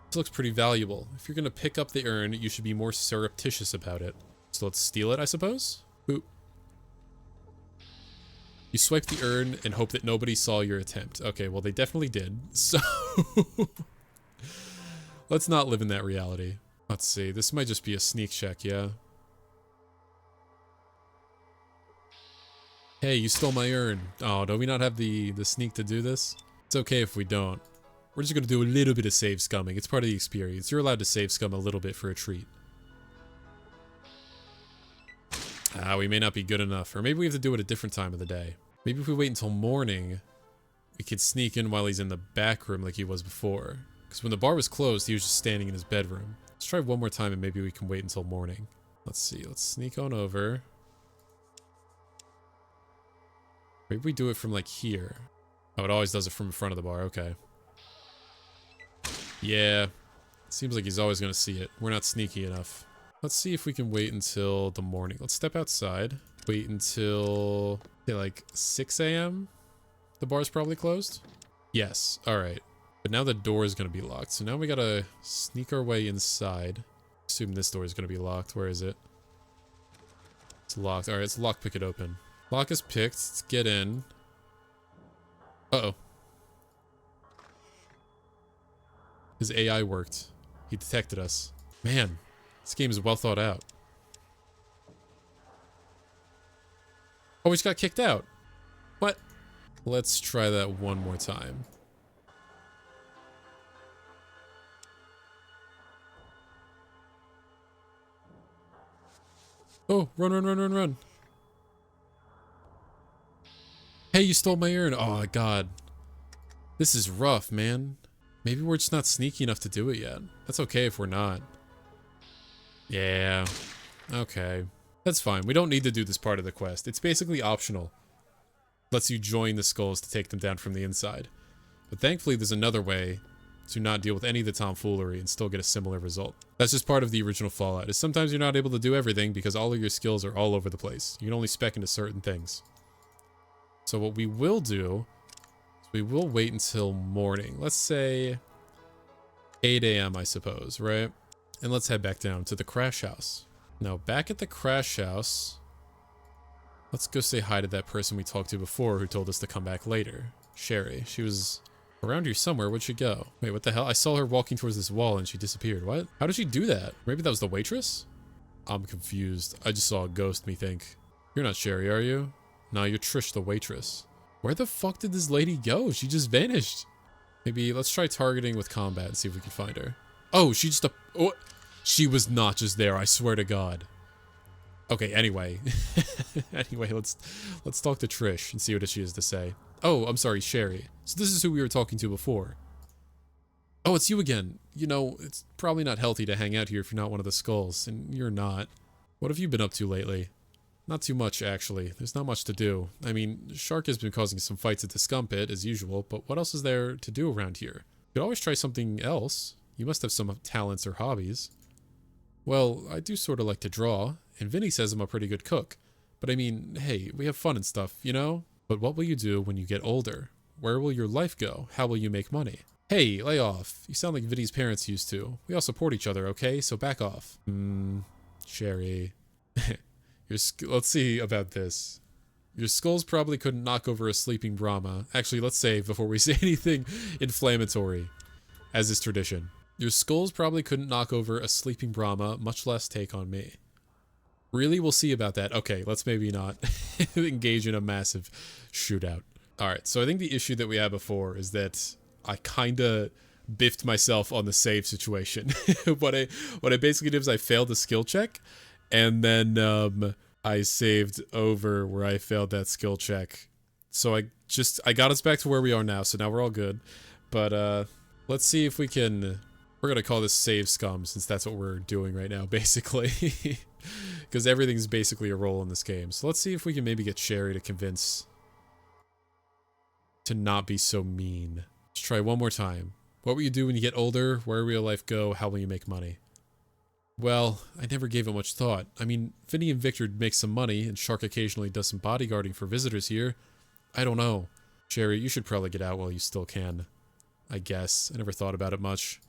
This looks pretty valuable. If you're going to pick up the urn, you should be more surreptitious about it. So let's steal it, I suppose? Boop. You swipe the urn and hope that nobody saw your attempt. Okay, well, they definitely did. So let's not live in that reality. Let's see. This might just be a sneak check, yeah? Hey, you stole my urn. Oh, do we not have the sneak to do this? It's okay if we don't. We're just going to do a little bit of save scumming. It's part of the experience. You're allowed to save scum a little bit for a treat. Ah, we may not be good enough. Or maybe we have to do it a different time of the day. Maybe if we wait until morning, we could sneak in while he's in the back room like he was before. Because when the bar was closed, he was just standing in his bedroom. Let's try one more time and maybe we can wait until morning. Let's see. Let's sneak on over. Maybe we do it from like here. Oh, it always does it from in front of the bar. Okay. Yeah. Seems like he's always going to see it. We're not sneaky enough. Let's see if we can wait until the morning. Let's step outside. Wait until, say, like 6 a.m. The bar's probably closed. Yes. All right. But now the door is going to be locked. So now we got to sneak our way inside. Assume this door is going to be locked. Where is it? It's locked. All right. Let's lockpick it open. Lock is picked. Let's get in. Uh-oh. His AI worked. He detected us. Man, this game is well thought out. Oh, we just got kicked out. What? Let's try that one more time. Oh, run, run, run, run, run. Hey, you stole my urn. Oh, God. This is rough, man. Maybe we're just not sneaky enough to do it yet. That's okay if we're not. Yeah. Okay. That's fine. We don't need to do this part of the quest. It's basically optional. Lets you join the skulls to take them down from the inside. But thankfully, there's another way to not deal with any of the tomfoolery and still get a similar result. That's just part of the original Fallout, is sometimes you're not able to do everything because all of your skills are all over the place. You can only spec into certain things. So what we will do is we will wait until morning. Let's say 8 a.m. I suppose, right? And let's head back down to the crash house. Now back at the crash house, let's go say hi to that person we talked to before who told us to come back later. Sherry. She was around here somewhere. Where'd she go? Wait, what the hell? I saw her walking towards this wall and she disappeared. What? How did she do that? Maybe that was the waitress? I'm confused. I just saw a ghost, me think. You're not Sherry, are you? No, you're Trish, the waitress. Where the fuck did this lady go? She just vanished. Maybe let's try targeting with combat and see if we can find her. Oh, she just... Oh, she was not just there, I swear to God. Okay, anyway. Anyway, let's talk to Trish and see what she has to say. Oh, I'm sorry, Sherry. So this is who we were talking to before. Oh, it's you again. You know, it's probably not healthy to hang out here if you're not one of the skulls, and you're not. What have you been up to lately? Not too much, actually. There's not much to do. I mean, Shark has been causing some fights at the Skum Pitt, as usual, but what else is there to do around here? You could always try something else. You must have some talents or hobbies. Well, I do sort of like to draw, and Vinny says I'm a pretty good cook. But I mean, hey, we have fun and stuff, you know? But what will you do when you get older? Where will your life go? How will you make money? Hey, lay off. You sound like Vinny's parents used to. We all support each other, okay? So back off. Sherry. Let's see about this. Your skulls probably couldn't knock over a sleeping Brahma. Actually, let's save before we say anything inflammatory, as is tradition. Your skulls probably couldn't knock over a sleeping Brahma, much less take on me. Really? We'll see about that. Okay, let's maybe not engage in a massive shootout. All right, so I think the issue that we had before is that I kind of biffed myself on the save situation. What I basically did is I failed the skill check, and then I saved over where I failed that skill check. So I got us back to where we are now, so now we're all good. But let's see if we can... We're going to call this Save Scum, since that's what we're doing right now, basically. Because everything's basically a role in this game. So let's see if we can maybe get Sherry to convince... to not be so mean. Let's try one more time. What will you do when you get older? Where will your life go? How will you make money? Well, I never gave it much thought. I mean, Vinny and Victor make some money, and Shark occasionally does some bodyguarding for visitors here. I don't know. Sherry, you should probably get out while you still can. I guess. I never thought about it much.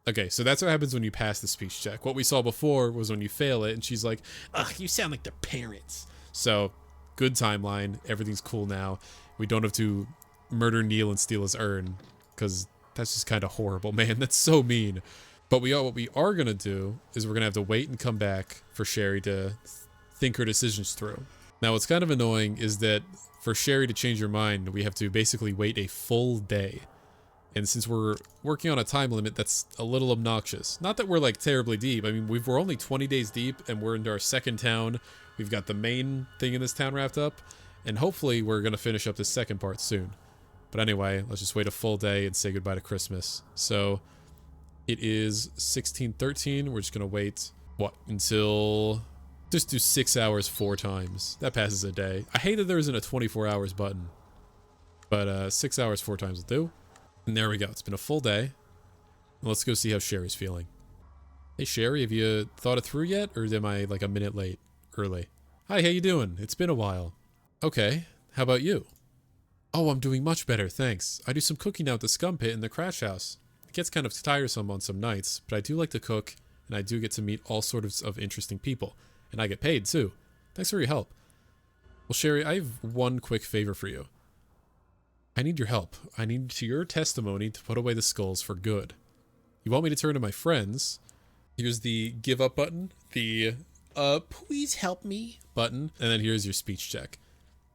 Okay, so that's what happens when you pass the speech check. What we saw before was when you fail it, and she's like, ugh, you sound like their parents. So, good timeline. Everything's cool now. We don't have to murder Neil and steal his urn, because that's just kind of horrible, man. That's so mean. But what we are going to do is we're going to have to wait and come back for Sherry to think her decisions through. Now, what's kind of annoying is that for Sherry to change her mind, we have to basically wait a full day. And since we're working on a time limit, that's a little obnoxious. Not that we're like terribly deep. I mean, we're only 20 days deep, and we're into our second town. We've got the main thing in this town wrapped up, and hopefully we're going to finish up this second part soon. But anyway, let's just wait a full day and say goodbye to Christmas. So it is 16:13. We're just going to wait, what, until... Just do 6 hours 4 times. That passes a day. I hate that there isn't a 24 hours button. But 6 hours 4 times will do. And there we go. It's been a full day. Let's go see how Sherry's feeling. Hey Sherry, have you thought it through yet? Or am I like a minute late? Early. Hi, how you doing? It's been a while. Okay. How about you? Oh, I'm doing much better, thanks. I do some cooking now at the Skum Pitt in the crash house. It gets kind of tiresome on some nights, but I do like to cook, and I do get to meet all sorts of interesting people. And I get paid, too. Thanks for your help. Well, Sherry, I have one quick favor for you. I need your help. I need your testimony to put away the skulls for good. You want me to turn to my friends. Here's the give up button. The, please help me button. And then here's your speech check.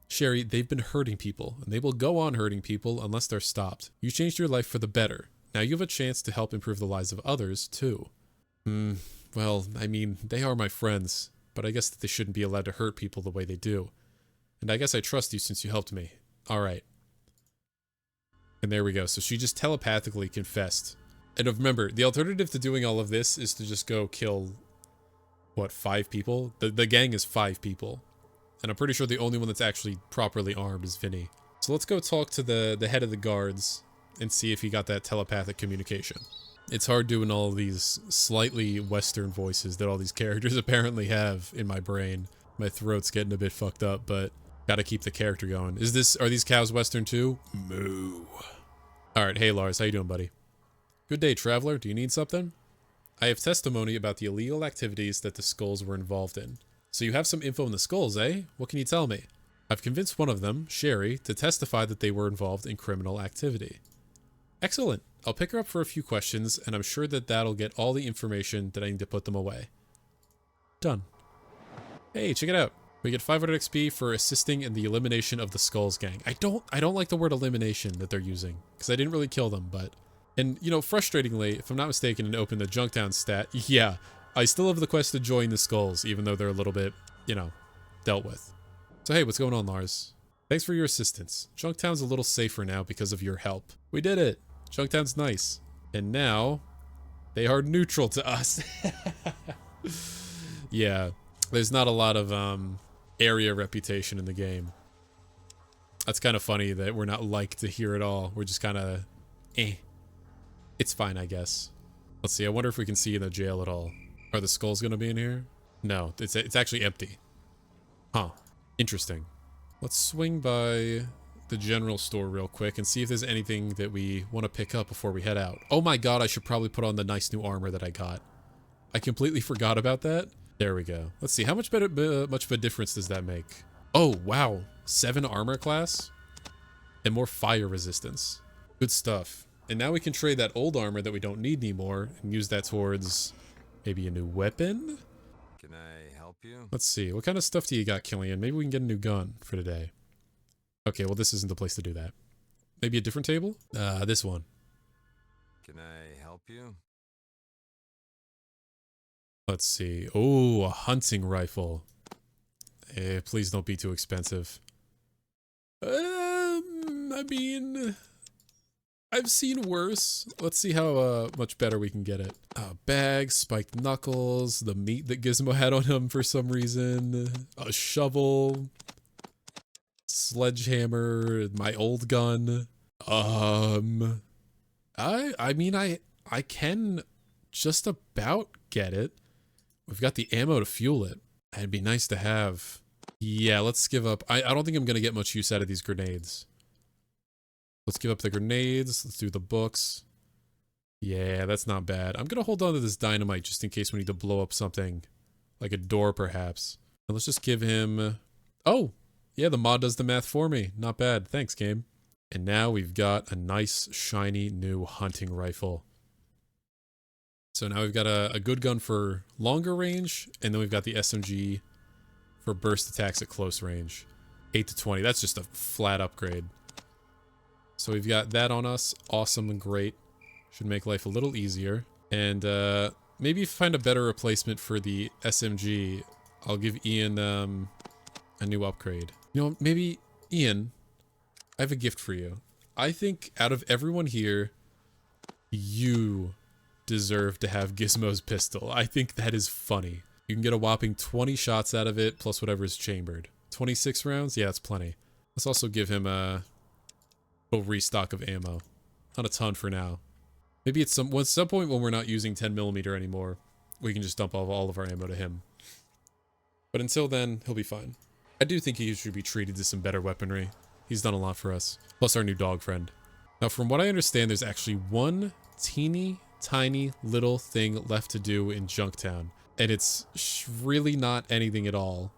Sherry, they've been hurting people, and they will go on hurting people unless they're stopped. You changed your life for the better. Now you have a chance to help improve the lives of others, too. Well, I mean, they are my friends. But I guess that they shouldn't be allowed to hurt people the way they do. And I guess I trust you since you helped me. Alright. And there we go. So she just telepathically confessed. And remember, the alternative to doing all of this is to just go kill, what, 5 people? The gang is 5 people. And I'm pretty sure the only one that's actually properly armed is Vinny. So let's go talk to the head of the guards and see if he got that telepathic communication. It's hard doing all of these slightly Western voices that all these characters apparently have in my brain. My throat's getting a bit fucked up, but gotta keep the character going. Are these cows Western too? Moo. Alright, hey Lars, how you doing, buddy? Good day, traveler. Do you need something? I have testimony about the illegal activities that the Skulls were involved in. So you have some info on the Skulls, eh? What can you tell me? I've convinced one of them, Sherry, to testify that they were involved in criminal activity. Excellent. I'll pick her up for a few questions, and I'm sure that that'll get all the information that I need to put them away. Done. Hey, check it out. We get 500 XP for assisting in the elimination of the Skulls gang. I don't like the word elimination that they're using, because I didn't really kill them, but... And, you know, frustratingly, if I'm not mistaken and open the Junktown stat, yeah, I still have the quest to join the Skulls, even though they're a little bit, you know, dealt with. So hey, what's going on, Lars? Thanks for your assistance. Junktown's a little safer now because of your help. We did it! Junktown's nice. And now, they are neutral to us. Yeah, there's not a lot of area reputation in the game. That's kind of funny that we're not liked to hear at all. We're just kind of, eh. It's fine, I guess. Let's see, I wonder if we can see in the jail at all. Are the Skulls going to be in here? No, it's actually empty. Huh, interesting. Let's swing by the general store real quick and see if there's anything that we want to pick up before we head out. Oh my god, I should probably put on the nice new armor that I got. I completely forgot about that. There we go. Let's see, how much of a difference does that make? Oh, wow. 7 armor class and more fire resistance. Good stuff. And now we can trade that old armor that we don't need anymore and use that towards maybe a new weapon? Can I help you? Let's see. What kind of stuff do you got, Killian? Maybe we can get a new gun for today. Okay, well, this isn't the place to do that. Maybe a different table? This one. Can I help you? Let's see. Oh, a hunting rifle. Please don't be too expensive. I mean, I've seen worse. Let's see how much better we can get it. Bag, spiked knuckles, the meat that Gizmo had on him for some reason, a shovel, sledgehammer, my old gun. I mean, I can just about get it. We've got the ammo to fuel it. It'd be nice to have. Yeah, let's give up. I don't think I'm going to get much use out of these grenades. Let's give up the grenades. Let's do the books. Yeah, that's not bad. I'm going to hold on to this dynamite just in case we need to blow up something. Like a door, perhaps. And let's just give him... Oh! Yeah, the mod does the math for me. Not bad. Thanks, game. And now we've got a nice, shiny, new hunting rifle. So now we've got a good gun for longer range, and then we've got the SMG for burst attacks at close range. 8 to 20. That's just a flat upgrade. So we've got that on us. Awesome and great. Should make life a little easier. And maybe find a better replacement for the SMG. I'll give Ian a new upgrade. You know, maybe, Ian, I have a gift for you. I think out of everyone here, you deserve to have Gizmo's pistol. I think that is funny. You can get a whopping 20 shots out of it, plus whatever is chambered. 26 rounds? Yeah, that's plenty. Let's also give him a restock of ammo. Not a ton for now. Maybe at some point when we're not using 10mm anymore, we can just dump all of our ammo to him. But until then, he'll be fine. I do think he should be treated to some better weaponry. He's done a lot for us. Plus our new dog friend. Now, from what I understand, there's actually one teeny tiny little thing left to do in Junktown, and it's really not anything at all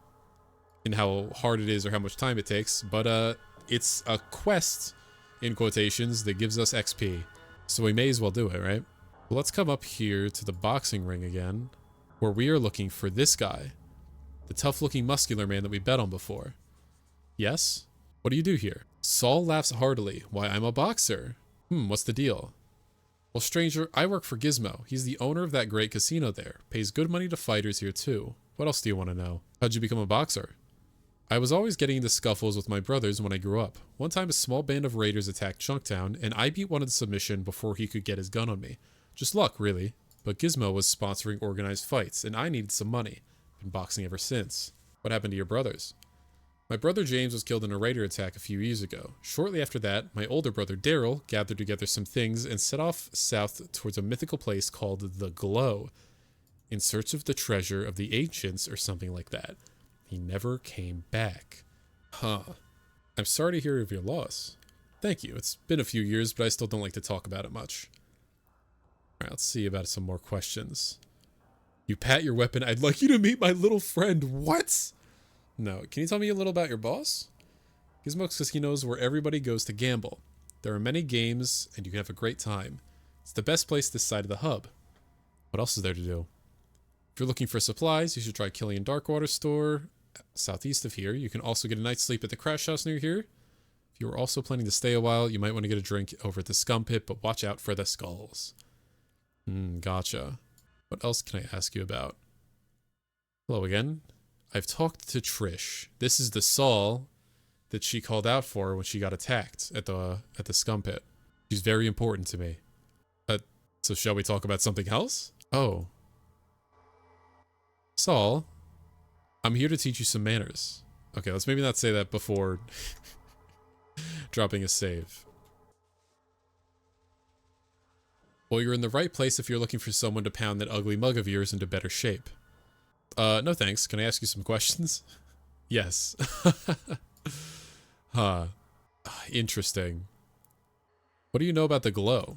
in how hard it is or how much time it takes, but it's a quest in quotations that gives us XP, so we may as well do it, right? Let's come up here to the boxing ring again, where we are looking for this guy, the tough looking muscular man that we bet on before. Yes? What do you do here? Saul laughs heartily. Why, I'm a boxer. What's the deal? Well, stranger, I work for Gizmo. He's the owner of that great casino there. Pays good money to fighters here, too. What else do you want to know? How'd you become a boxer? I was always getting into scuffles with my brothers when I grew up. One time, a small band of raiders attacked Junktown, and I beat one in submission before he could get his gun on me. Just luck, really. But Gizmo was sponsoring organized fights, and I needed some money. Been boxing ever since. What happened to your brothers? My brother James was killed in a raider attack a few years ago. Shortly after that, my older brother Daryl gathered together some things and set off south towards a mythical place called the Glow, in search of the treasure of the ancients or something like that. He never came back. Huh. I'm sorry to hear of your loss. Thank you. It's been a few years, but I still don't like to talk about it much. Alright, let's see about some more questions. You pat your weapon. I'd like you to meet my little friend. What? No. Can you tell me a little about your boss? Gizmo's Casino where everybody goes to gamble. There are many games, and you can have a great time. It's the best place this side of the hub. What else is there to do? If you're looking for supplies, you should try Killian Darkwater's store, southeast of here. You can also get a night's sleep at the crash house near here. If you are also planning to stay a while, you might want to get a drink over at the Skum Pitt, but watch out for the skulls. Gotcha. What else can I ask you about? Hello again. I've talked to Trish. This is the Saul that she called out for when she got attacked at the Skum Pitt. She's very important to me. So shall we talk about something else? Oh. Saul, I'm here to teach you some manners. Okay, let's maybe not say that before dropping a save. Well, you're in the right place if you're looking for someone to pound that ugly mug of yours into better shape. No thanks. Can I ask you some questions? Yes. Huh. Interesting. What do you know about the Glow?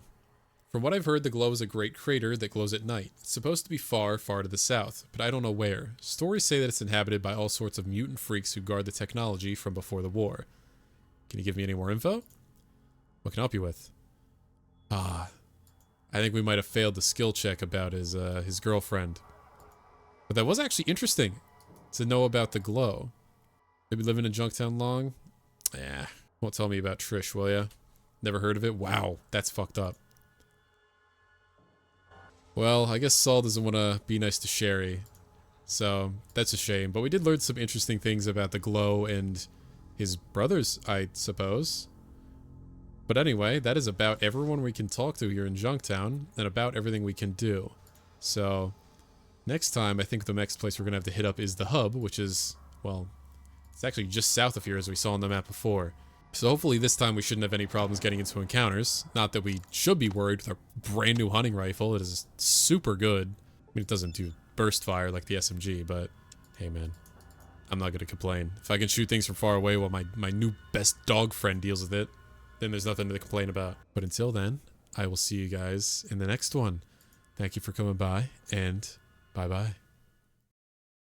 From what I've heard, the Glow is a great crater that glows at night. It's supposed to be far, far to the south, but I don't know where. Stories say that it's inhabited by all sorts of mutant freaks who guard the technology from before the war. Can you give me any more info? What can I help you with? I think we might have failed the skill check about his girlfriend. But that was actually interesting. to know about the glow. Maybe living in Junktown long? Yeah. Won't tell me about Trish, will ya? Never heard of it? Wow, that's fucked up. Well, I guess Saul doesn't want to be nice to Sherry. So, that's a shame. But we did learn some interesting things about the glow and his brothers, I suppose. But anyway, that is about everyone we can talk to here in Junktown, and about everything we can do. So, next time, I think the next place we're going to have to hit up is the hub, which is, well, it's actually just south of here, as we saw on the map before. So hopefully this time we shouldn't have any problems getting into encounters. Not that we should be worried with our brand new hunting rifle. It is super good. I mean, it doesn't do burst fire like the SMG, but hey, man. I'm not going to complain. If I can shoot things from far away while my new best dog friend deals with it, then there's nothing to complain about. But until then, I will see you guys in the next one. Thank you for coming by, and bye-bye.